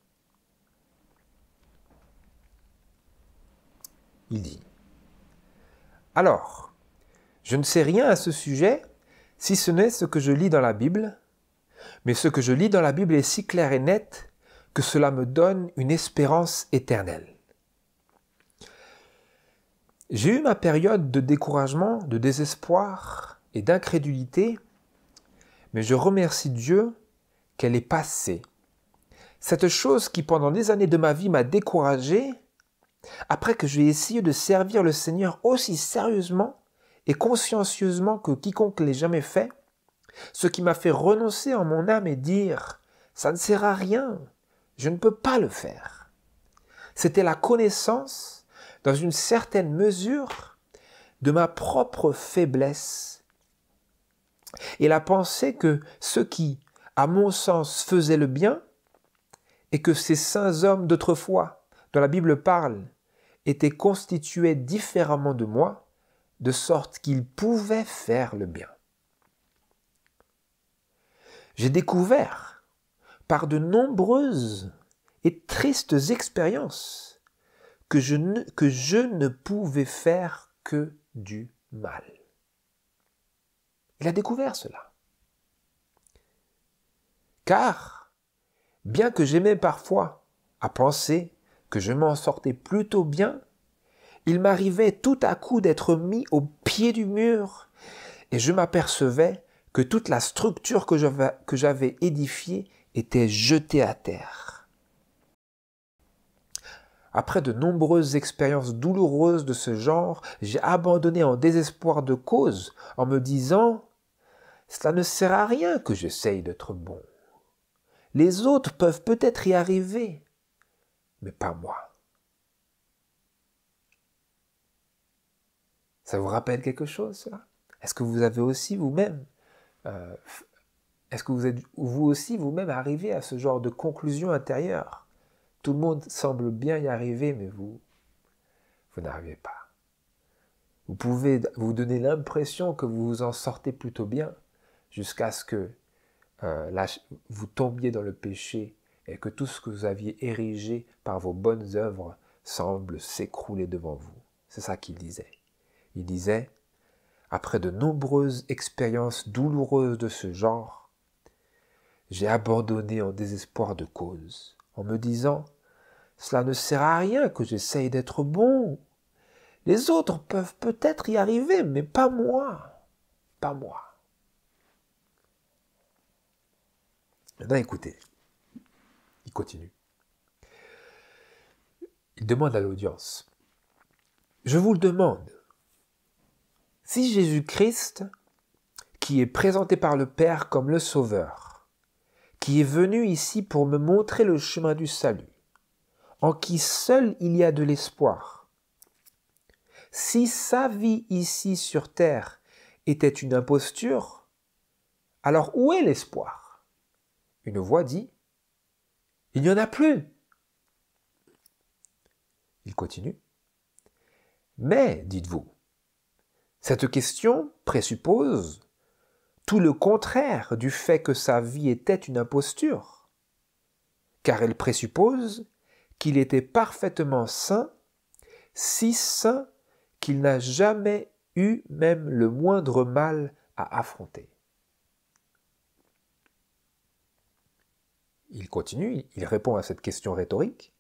Il dit « Alors, je ne sais rien à ce sujet, si ce n'est ce que je lis dans la Bible, mais ce que je lis dans la Bible est si clair et net que cela me donne une espérance éternelle. J'ai eu ma période de découragement, de désespoir et d'incrédulité, mais je remercie Dieu qu'elle est passée. Cette chose qui pendant des années de ma vie m'a découragé, après que j'ai essayé de servir le Seigneur aussi sérieusement et consciencieusement que quiconque l'ait jamais fait, ce qui m'a fait renoncer en mon âme et dire « ça ne sert à rien, je ne peux pas le faire ». C'était la connaissance, dans une certaine mesure, de ma propre faiblesse et la pensée que ce qui, à mon sens, faisait le bien et que ces saints hommes d'autrefois, dont la Bible parle, étaient constitués différemment de moi, de sorte qu'ils pouvaient faire le bien. J'ai découvert, par de nombreuses et tristes expériences, que je ne pouvais faire que du mal. Il a découvert cela. Car, bien que j'aimais parfois à penser que je m'en sortais plutôt bien, il m'arrivait tout à coup d'être mis au pied du mur et je m'apercevais que toute la structure que j'avais édifiée était jetée à terre. Après de nombreuses expériences douloureuses de ce genre, j'ai abandonné en désespoir de cause en me disant « Cela ne sert à rien que j'essaye d'être bon. Les autres peuvent peut-être y arriver, mais pas moi. » Ça vous rappelle quelque chose, cela? Est-ce que vous avez aussi vous-même, est-ce que vous êtes vous aussi vous-même arrivé à ce genre de conclusion intérieure? Tout le monde semble bien y arriver, mais vous n'arrivez pas. Vous pouvez vous donner l'impression que vous vous en sortez plutôt bien, jusqu'à ce que vous tombiez dans le péché et que tout ce que vous aviez érigé par vos bonnes œuvres semble s'écrouler devant vous. C'est ça qu'il disait. Il disait, après de nombreuses expériences douloureuses de ce genre, j'ai abandonné en désespoir de cause, en me disant, cela ne sert à rien que j'essaye d'être bon. Les autres peuvent peut-être y arriver, mais pas moi. Pas moi. Maintenant, écoutez. Il continue. Il demande à l'audience. Je vous le demande. Si Jésus-Christ, qui est présenté par le Père comme le Sauveur, qui est venu ici pour me montrer le chemin du salut, en qui seul il y a de l'espoir, si sa vie ici sur terre était une imposture, alors où est l'espoir? Une voix dit, il n'y en a plus. Il continue. Mais, dites-vous, cette question présuppose tout le contraire du fait que sa vie était une imposture, car elle présuppose qu'il était parfaitement saint, si saint qu'il n'a jamais eu même le moindre mal à affronter. Il continue, il répond à cette question rhétorique.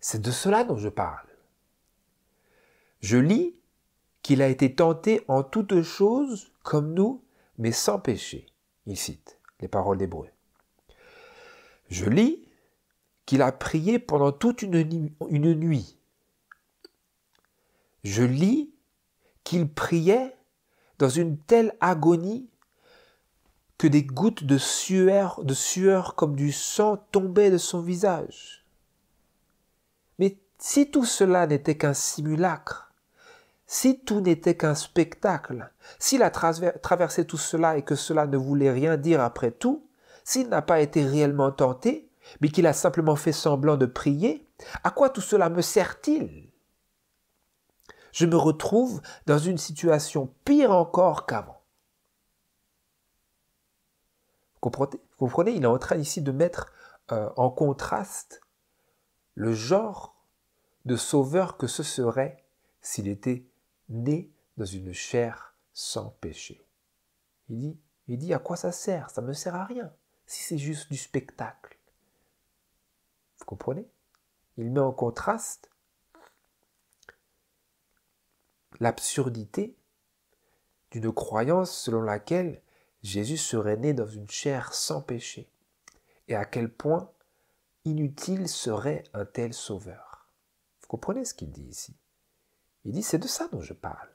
C'est de cela dont je parle. Je lis qu'il a été tenté en toutes choses comme nous, mais sans péché. Il cite les paroles d'Hébreux. Je lis qu'il a prié pendant toute une nuit. Je lis qu'il priait dans une telle agonie que des gouttes de sueur comme du sang tombaient de son visage. Mais si tout cela n'était qu'un simulacre, si tout n'était qu'un spectacle, s'il a traversé tout cela et que cela ne voulait rien dire après tout, s'il n'a pas été réellement tenté, mais qu'il a simplement fait semblant de prier, à quoi tout cela me sert-il? Je me retrouve dans une situation pire encore qu'avant. Vous comprenez? Il est en train ici de mettre en contraste le genre de sauveur que ce serait s'il était né dans une chair sans péché. Il dit à quoi ça sert? Ça ne me sert à rien si c'est juste du spectacle. Vous comprenez? Il met en contraste l'absurdité d'une croyance selon laquelle Jésus serait né dans une chair sans péché et à quel point inutile serait un tel sauveur. Vous comprenez ce qu'il dit ici? Il dit, c'est de ça dont je parle.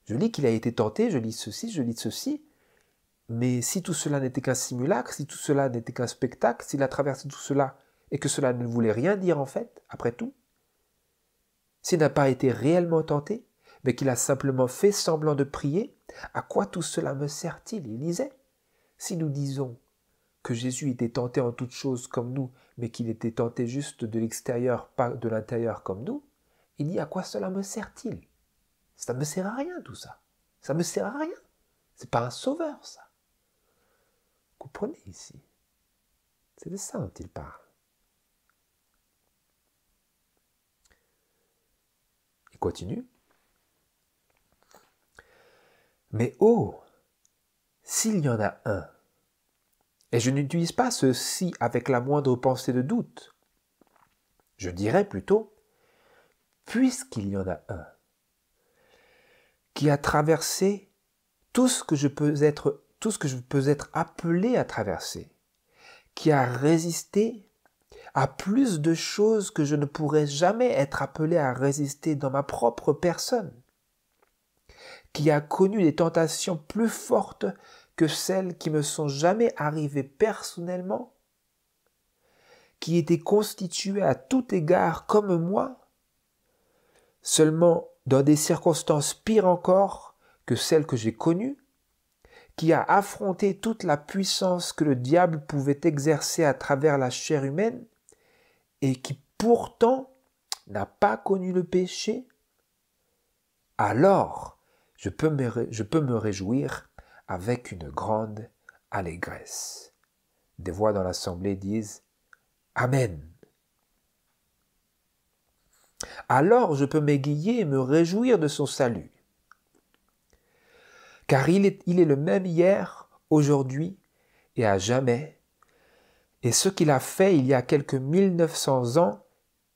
Je lis qu'il a été tenté, je lis ceci, mais si tout cela n'était qu'un simulacre, si tout cela n'était qu'un spectacle, s'il a traversé tout cela et que cela ne voulait rien dire en fait, après tout, s'il n'a pas été réellement tenté, mais qu'il a simplement fait semblant de prier, à quoi tout cela me sert-il? Il disait, si nous disons que Jésus était tenté en toutes choses comme nous, mais qu'il était tenté juste de l'extérieur, pas de l'intérieur comme nous, il dit, à quoi cela me sert-il? Ça ne me sert à rien tout ça. Ça ne me sert à rien. C'est pas un sauveur ça. Vous comprenez ici? C'est de ça dont il parle. Il continue. Mais oh, s'il y en a un, et je n'utilise pas ceci avec la moindre pensée de doute, je dirais plutôt, puisqu'il y en a un, qui a traversé tout ce que je peux être appelé à traverser, qui a résisté à plus de choses que je ne pourrais jamais être appelé à résister dans ma propre personne, qui a connu des tentations plus fortes que celles qui me sont jamais arrivées personnellement, qui était constitué à tout égard comme moi, seulement dans des circonstances pires encore que celles que j'ai connues, qui a affronté toute la puissance que le diable pouvait exercer à travers la chair humaine, et qui pourtant n'a pas connu le péché, alors je peux me réjouir avec une grande allégresse. Des voix dans l'assemblée disent « Amen ». Alors je peux m'égayer et me réjouir de son salut. Car il est le même hier, aujourd'hui et à jamais. Et ce qu'il a fait il y a quelques 1900 ans,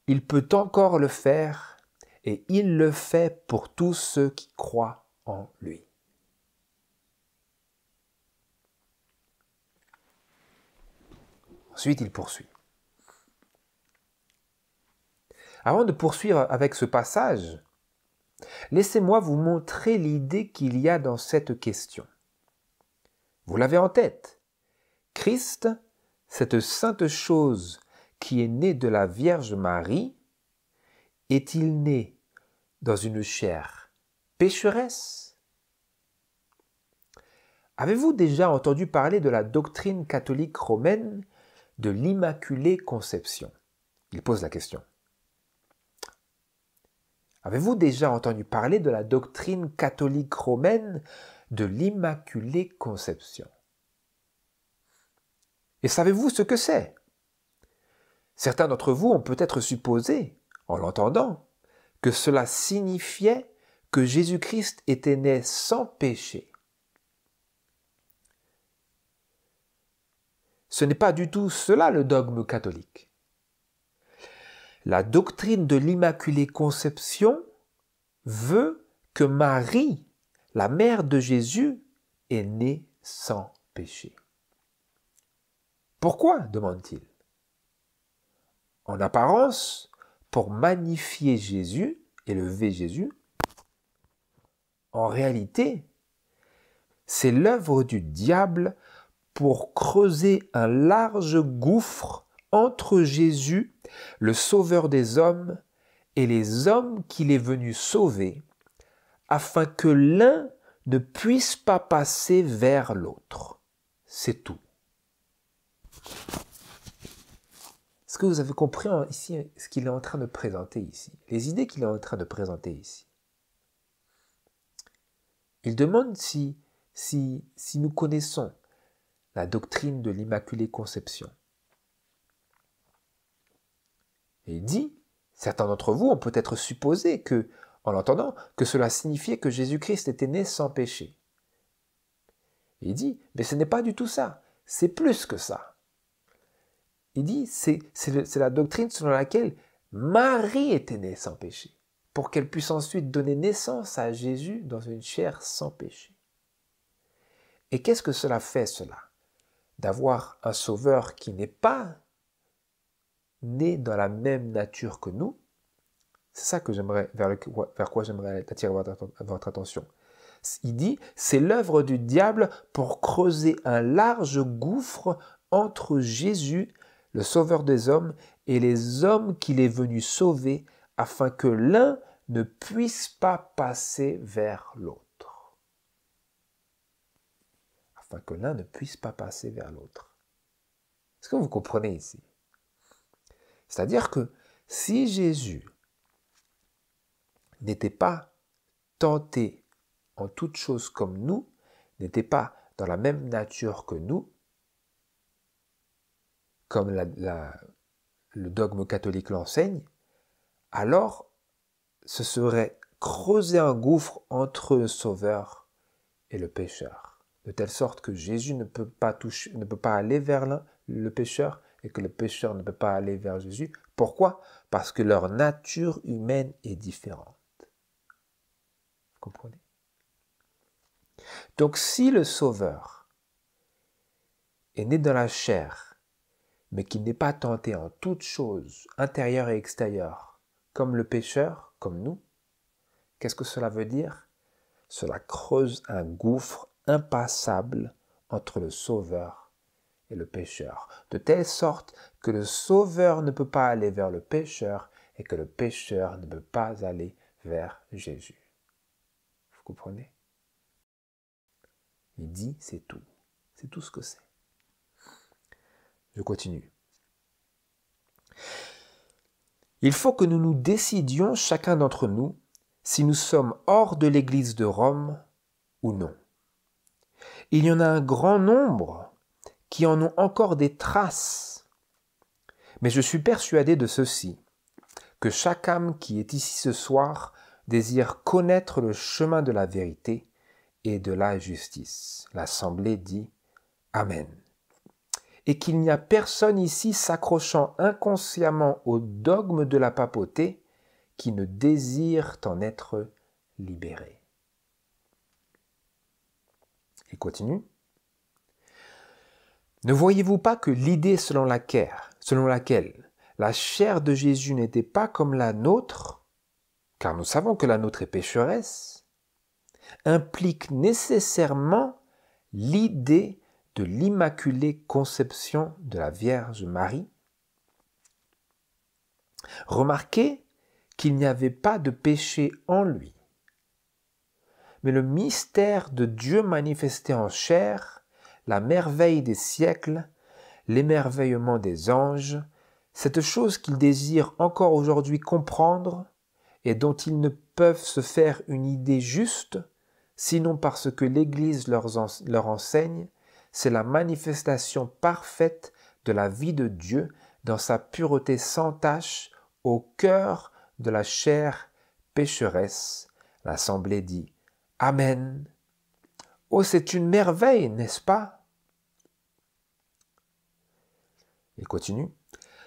il peut encore le faire, et il le fait pour tous ceux qui croient en lui. Ensuite, il poursuit. Avant de poursuivre avec ce passage, laissez-moi vous montrer l'idée qu'il y a dans cette question. Vous l'avez en tête. Christ, cette sainte chose qui est née de la Vierge Marie, est-il né dans une chair pécheresse? Avez-vous déjà entendu parler de la doctrine catholique romaine de l'Immaculée Conception? Il pose la question. Avez-vous déjà entendu parler de la doctrine catholique romaine de l'Immaculée Conception? Et savez-vous ce que c'est? Certains d'entre vous ont peut-être supposé, en l'entendant, que cela signifiait que Jésus-Christ était né sans péché. Ce n'est pas du tout cela le dogme catholique. La doctrine de l'Immaculée Conception veut que Marie, la mère de Jésus, est née sans péché. Pourquoi? Demande-t-il. En apparence, pour magnifier Jésus, élever Jésus. En réalité, c'est l'œuvre du diable pour creuser un large gouffre entre Jésus, le sauveur des hommes, et les hommes qu'il est venu sauver, afin que l'un ne puisse pas passer vers l'autre. C'est tout. Est-ce que vous avez compris ici ce qu'il est en train de présenter ici? Les idées qu'il est en train de présenter ici. Il demande si nous connaissons la doctrine de l'Immaculée Conception. Et il dit, certains d'entre vous ont peut-être supposé que, en l'entendant, que cela signifiait que Jésus-Christ était né sans péché. Et il dit, mais ce n'est pas du tout ça, c'est plus que ça. Il dit, c'est la doctrine selon laquelle Marie était née sans péché, pour qu'elle puisse ensuite donner naissance à Jésus dans une chair sans péché. Et qu'est-ce que cela fait, cela? D'avoir un sauveur qui n'est pas né dans la même nature que nous. C'est ça que vers quoi j'aimerais attirer votre attention. Il dit, c'est l'œuvre du diable pour creuser un large gouffre entre Jésus, le sauveur des hommes, et les hommes qu'il est venu sauver, afin que l'un ne puisse pas passer vers l'autre. Afin que l'un ne puisse pas passer vers l'autre. Est-ce que vous comprenez ici? C'est-à-dire que si Jésus n'était pas tenté en toutes choses comme nous, n'était pas dans la même nature que nous, comme le dogme catholique l'enseigne, alors ce serait creuser un gouffre entre le sauveur et le pécheur, de telle sorte que Jésus ne peut pas aller vers le pécheur et que le pécheur ne peut pas aller vers Jésus. Pourquoi? Parce que leur nature humaine est différente. Vous comprenez? Donc si le sauveur est né dans la chair, mais qui n'est pas tenté en toutes choses, intérieures et extérieures, comme le pécheur, comme nous, qu'est-ce que cela veut dire? Cela creuse un gouffre impassable entre le sauveur et le pécheur, de telle sorte que le sauveur ne peut pas aller vers le pécheur et que le pécheur ne peut pas aller vers Jésus. Vous comprenez? Il dit, c'est tout. C'est tout ce que c'est. Je continue. Il faut que nous nous décidions, chacun d'entre nous, si nous sommes hors de l'Église de Rome ou non. Il y en a un grand nombre qui en ont encore des traces. Mais je suis persuadé de ceci, que chaque âme qui est ici ce soir désire connaître le chemin de la vérité et de la justice. L'Assemblée dit Amen. Et qu'il n'y a personne ici s'accrochant inconsciemment au dogme de la papauté qui ne désire en être libéré. Il continue. Ne voyez-vous pas que l'idée selon laquelle la chair de Jésus n'était pas comme la nôtre, car nous savons que la nôtre est pécheresse, implique nécessairement l'idée de l'Immaculée Conception de la Vierge Marie? Remarquez qu'il n'y avait pas de péché en lui. Mais le mystère de Dieu manifesté en chair, la merveille des siècles, l'émerveillement des anges, cette chose qu'ils désirent encore aujourd'hui comprendre et dont ils ne peuvent se faire une idée juste, sinon parce que l'Église leur enseigne, c'est la manifestation parfaite de la vie de Dieu dans sa pureté sans tache au cœur de la chair pécheresse. L'Assemblée dit Amen. Oh, c'est une merveille, n'est-ce pas? Il continue.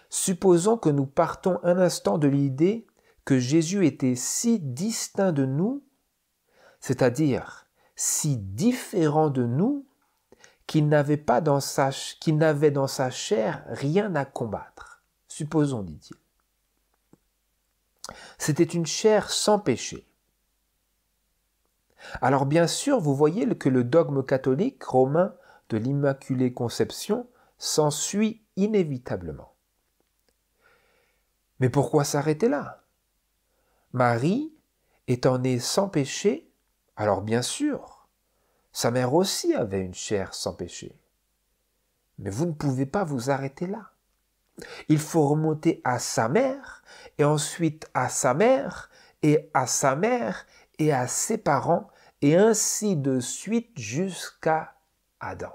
Supposons que nous partons un instant de l'idée que Jésus était si distinct de nous, c'est-à-dire si différent de nous, qu'il n'avait dans sa chair rien à combattre. Supposons, dit-il. C'était une chair sans péché. Alors bien sûr, vous voyez que le dogme catholique romain de l'Immaculée Conception s'ensuit inévitablement. Mais pourquoi s'arrêter là? Marie étant née sans péché, alors bien sûr, sa mère aussi avait une chair sans péché. Mais vous ne pouvez pas vous arrêter là. Il faut remonter à sa mère, et ensuite à sa mère, et à sa mère, et à ses parents, et ainsi de suite jusqu'à Adam.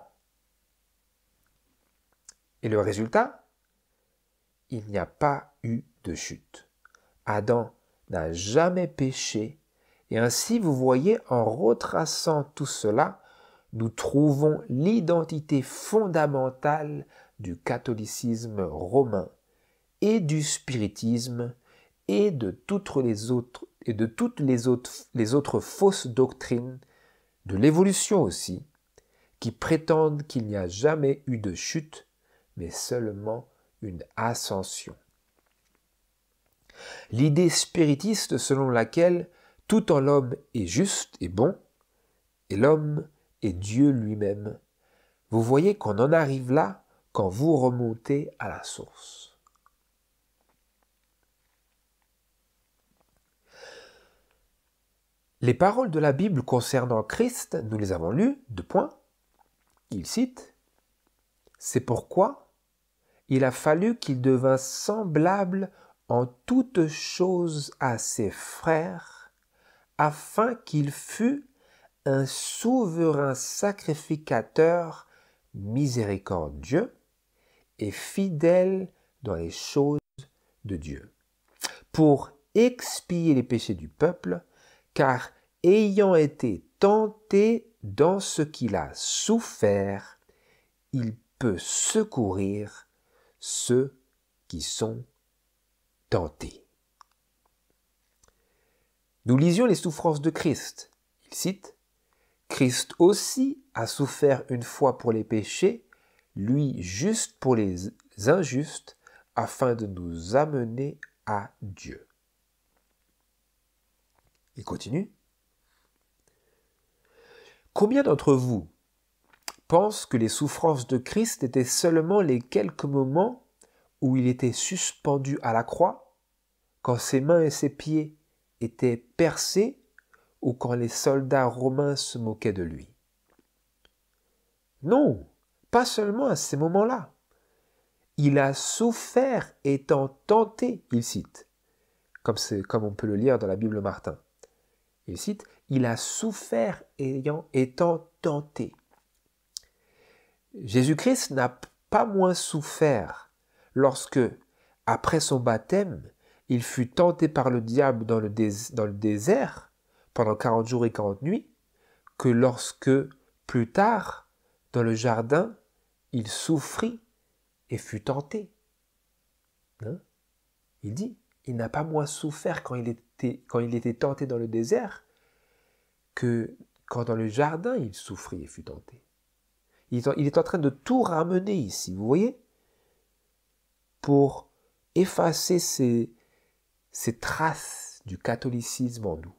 Et le résultat? Il n'y a pas eu de chute. Adam n'a jamais péché, et ainsi vous voyez, en retraçant tout cela, nous trouvons l'identité fondamentale du catholicisme romain et du spiritisme et de toutes les autres fausses doctrines, de l'évolution aussi, qui prétendent qu'il n'y a jamais eu de chute, mais seulement une ascension. L'idée spiritiste selon laquelle tout en l'homme est juste et bon, et l'homme est Dieu lui-même. Vous voyez qu'on en arrive là quand vous remontez à la source. Les paroles de la Bible concernant Christ, nous les avons lues, 2 points. Il cite « C'est pourquoi, il a fallu qu'il devint semblable en toutes choses à ses frères, afin qu'il fût un souverain sacrificateur miséricordieux et fidèle dans les choses de Dieu, pour expier les péchés du peuple, car ayant été tenté dans ce qu'il a souffert, il peut secourir ceux qui sont tentés. Nous lisions les souffrances de Christ. Il cite « Christ aussi a souffert une fois pour les péchés, lui juste pour les injustes, afin de nous amener à Dieu. » Il continue. Combien d'entre vous pensent que les souffrances de Christ étaient seulement les quelques moments où il était suspendu à la croix, quand ses mains et ses pieds étaient percés ou quand les soldats romains se moquaient de lui? Non, pas seulement à ces moments-là. Il a souffert étant tenté, il cite, comme on peut le lire dans la Bible Martin. Il cite, il a souffert étant tenté. Jésus-Christ n'a pas moins souffert lorsque, après son baptême, il fut tenté par le diable dans le désert pendant 40 jours et 40 nuits, que lorsque, plus tard, dans le jardin, il souffrit et fut tenté. Hein? Il dit, il n'a pas moins souffert quand il était tenté dans le désert que quand dans le jardin il souffrit et fut tenté. Il est en train de tout ramener ici, vous voyez, pour effacer ces traces du catholicisme en nous.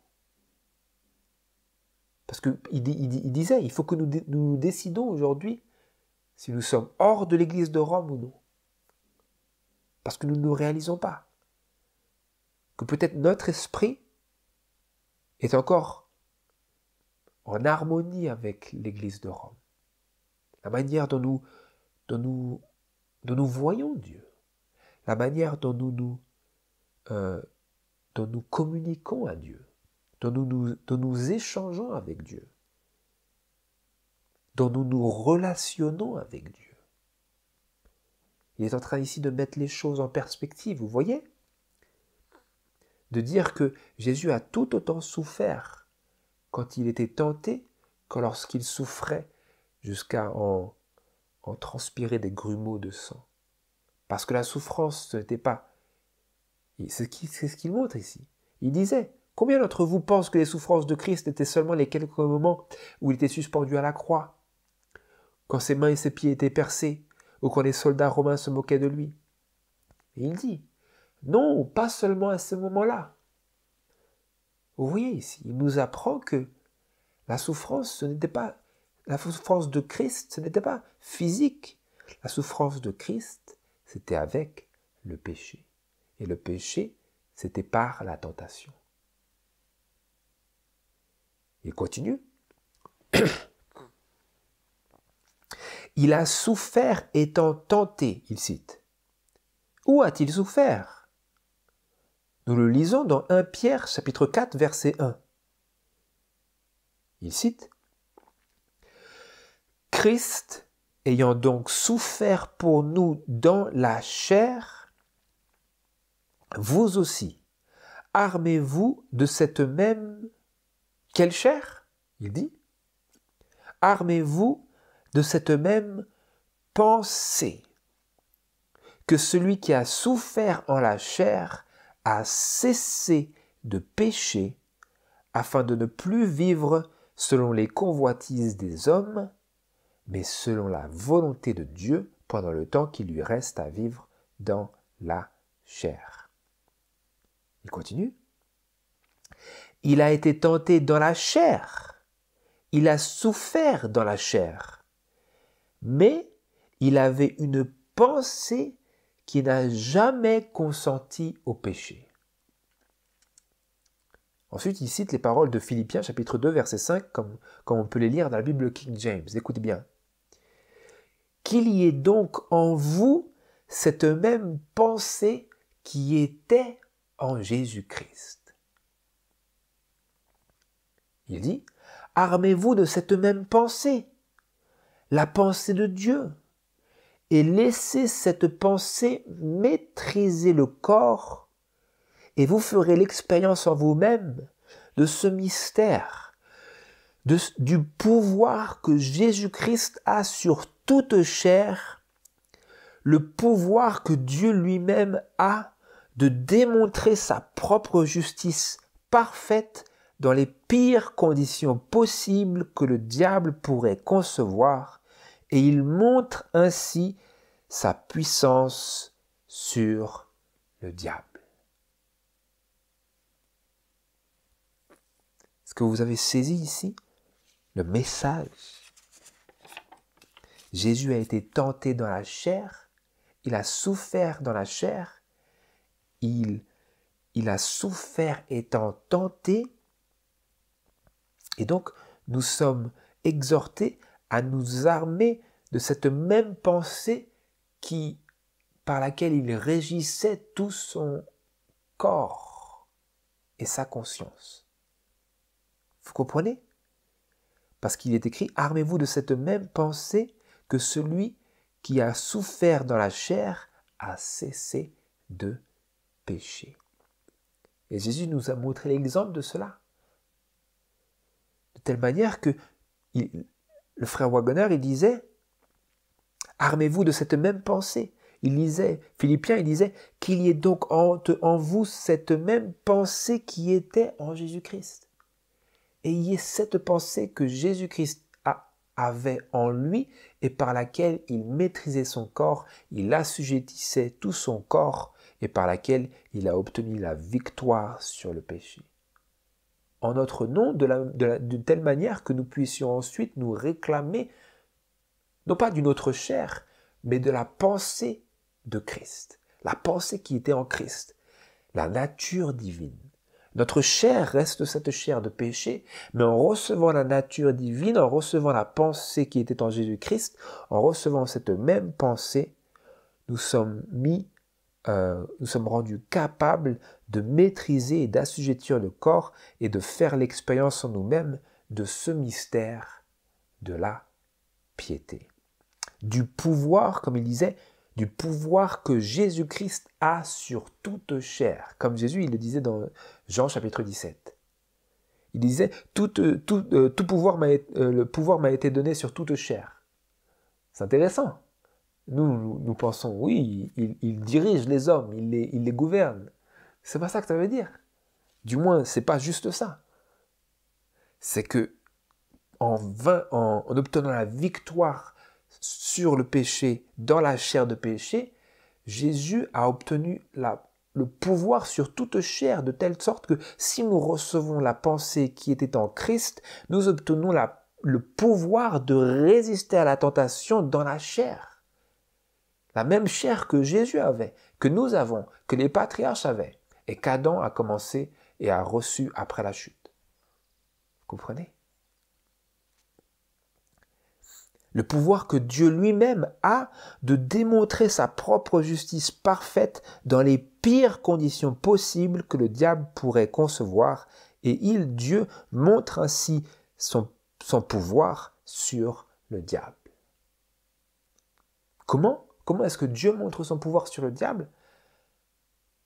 Parce qu'il disait, il faut que nous décidons aujourd'hui si nous sommes hors de l'Église de Rome ou non. Parce que nous ne nous réalisons pas que peut-être notre esprit est encore en harmonie avec l'Église de Rome. La manière dont nous voyons Dieu, la manière dont nous communiquons à Dieu, dont nous échangeons avec Dieu, dont nous nous relationnons avec Dieu. Il est en train ici de mettre les choses en perspective, vous voyez? De dire que Jésus a tout autant souffert quand il était tenté que lorsqu'il souffrait jusqu'à en transpirer des grumeaux de sang. Parce que la souffrance, ce n'était pas... C'est ce qu'il montre ici. Il disait, combien d'entre vous pensent que les souffrances de Christ étaient seulement les quelques moments où il était suspendu à la croix, quand ses mains et ses pieds étaient percés, ou quand les soldats romains se moquaient de lui? Et il dit, non, pas seulement à ce moment-là. Vous voyez ici, il nous apprend que la souffrance, la souffrance de Christ, ce n'était pas physique. La souffrance de Christ, c'était avec le péché. Et le péché, c'était par la tentation. Il continue. Il a souffert étant tenté, il cite. Où a-t-il souffert? Nous le lisons dans 1 Pierre, chapitre 4, verset 1. Il cite « Christ, ayant donc souffert pour nous dans la chair, vous aussi, armez-vous de cette même... » Quelle chair? Il dit « Armez-vous de cette même pensée, que celui qui a souffert en la chair a cessé de pécher, afin de ne plus vivre selon les convoitises des hommes, mais selon la volonté de Dieu pendant le temps qui lui reste à vivre dans la chair. » Il continue. Il a été tenté dans la chair. Il a souffert dans la chair. Mais il avait une pensée qui n'a jamais consenti au péché. Ensuite, il cite les paroles de Philippiens, chapitre 2, verset 5, comme on peut les lire dans la Bible King James. Écoutez bien. « Qu'il y ait donc en vous cette même pensée qui était en Jésus-Christ. Il dit, armez-vous de cette même pensée, la pensée de Dieu, et laissez cette pensée maîtriser le corps, et vous ferez l'expérience en vous-même de ce mystère, du pouvoir que Jésus-Christ a sur toute chair, le pouvoir que Dieu lui-même a de démontrer sa propre justice parfaite dans les pires conditions possibles que le diable pourrait concevoir, et il montre ainsi sa puissance sur le diable. Est-ce que vous avez saisi ici le message? Jésus a été tenté dans la chair, il a souffert dans la chair, il a souffert étant tenté, et donc nous sommes exhortés à nous armer de cette même pensée par laquelle il régissait tout son corps et sa conscience. Vous comprenez? Parce qu'il est écrit, armez-vous de cette même pensée que celui qui a souffert dans la chair a cessé de pécher. Et Jésus nous a montré l'exemple de cela. De telle manière que le frère Waggoner, il disait, armez-vous de cette même pensée. Il lisait, Philippiens, il disait, qu'il y ait donc en vous cette même pensée qui était en Jésus-Christ. Et il y ait cette pensée que Jésus-Christ avait en lui et par laquelle il maîtrisait son corps, il assujettissait tout son corps et par laquelle il a obtenu la victoire sur le péché. En notre nom, de telle manière que nous puissions ensuite nous réclamer, non pas d'une autre chair, mais de la pensée de Christ, la pensée qui était en Christ, la nature divine. Notre chair reste cette chair de péché, mais en recevant la nature divine, en recevant la pensée qui était en Jésus-Christ, en recevant cette même pensée, nous sommes rendus capables de maîtriser et d'assujettir le corps et de faire l'expérience en nous-mêmes de ce mystère de la piété. Du pouvoir, comme il disait, du pouvoir que Jésus-Christ a sur toute chair. Comme Jésus, il le disait dans Jean chapitre 17. Il disait, le pouvoir m'a été donné sur toute chair. C'est intéressant. Nous pensons, oui, il dirige les hommes, il les gouverne. C'est pas ça que ça veut dire. Du moins, c'est pas juste ça. C'est que en obtenant la victoire sur le péché, dans la chair de péché, Jésus a obtenu le pouvoir sur toute chair, de telle sorte que si nous recevons la pensée qui était en Christ, nous obtenons le pouvoir de résister à la tentation dans la chair. La même chair que Jésus avait, que nous avons, que les patriarches avaient, et qu'Adam a commencé et a reçu après la chute. Vous comprenez? Le pouvoir que Dieu lui-même a de démontrer sa propre justice parfaite dans les pires conditions possibles que le diable pourrait concevoir, et Dieu, montre ainsi son pouvoir sur le diable. Comment est-ce que Dieu montre son pouvoir sur le diable?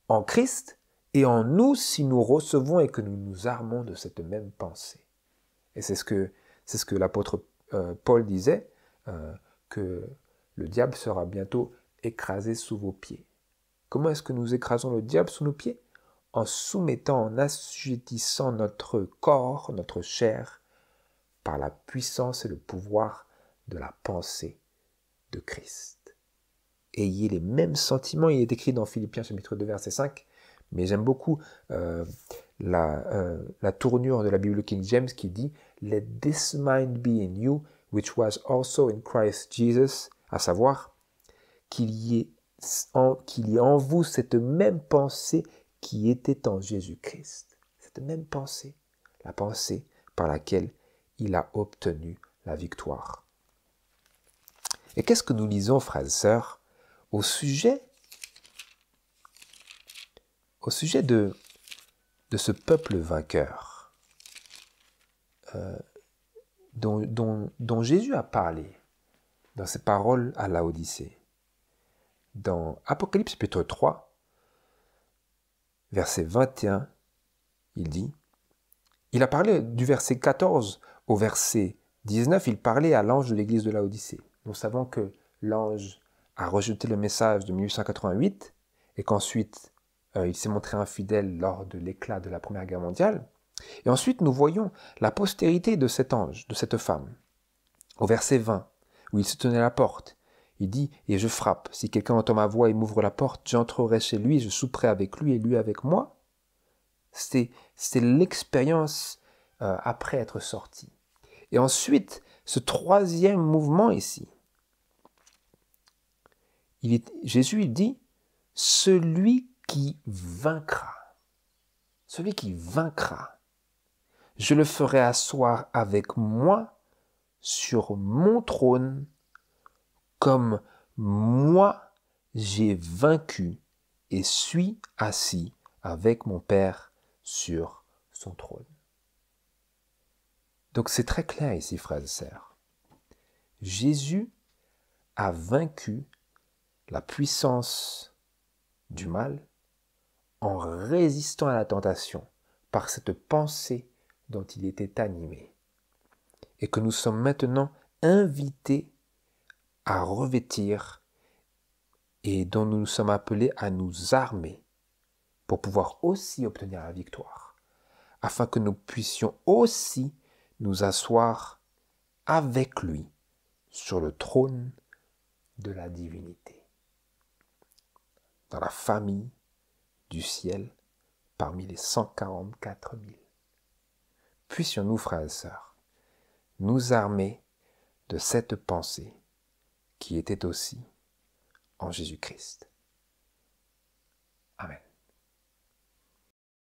En Christ et en nous si nous recevons et que nous nous armons de cette même pensée. Et c'est ce que l'apôtre Paul disait, que le diable sera bientôt écrasé sous vos pieds. Comment est-ce que nous écrasons le diable sous nos pieds? En soumettant, en assujettissant notre corps, notre chair, par la puissance et le pouvoir de la pensée de Christ. Ayez les mêmes sentiments, il est écrit dans Philippiens chapitre 2 verset 5, mais j'aime beaucoup la tournure de la Bible King James qui dit « Let this mind be in you, which was also in Christ Jesus », à savoir qu'il y ait en vous cette même pensée qui était en Jésus-Christ. Cette même pensée, la pensée par laquelle il a obtenu la victoire. Et qu'est-ce que nous lisons, frères et sœurs, au sujet de ce peuple vainqueur dont Jésus a parlé dans ses paroles à Laodicée. Dans Apocalypse chapitre 3, verset 21, il a parlé du verset 14 au verset 19, il parlait à l'ange de l'église de Laodicée. Nous savons que l'ange a rejeté le message de 1888 et qu'ensuite il s'est montré infidèle lors de l'éclat de la Première Guerre mondiale. Et ensuite nous voyons la postérité de cet ange, de cette femme. Au verset 20, où il se tenait à la porte, il dit « Et je frappe. Si quelqu'un entend ma voix et m'ouvre la porte, j'entrerai chez lui, je souperai avec lui et lui avec moi. » C'est l'expérience après être sorti. Et ensuite, ce troisième mouvement ici, Jésus il dit « Celui qui vaincra, je le ferai asseoir avec moi sur mon trône, comme moi j'ai vaincu et suis assis avec mon Père sur son trône. » Donc c'est très clair ici, frères et sœurs. Jésus a vaincu la puissance du mal en résistant à la tentation par cette pensée dont il était animé. Et que nous sommes maintenant invités à revêtir et dont nous sommes appelés à nous armer pour pouvoir aussi obtenir la victoire, afin que nous puissions aussi nous asseoir avec lui sur le trône de la divinité, dans la famille du ciel, parmi les 144 000. Puissions-nous, frères et sœurs, nous armer de cette pensée qui était aussi en Jésus-Christ.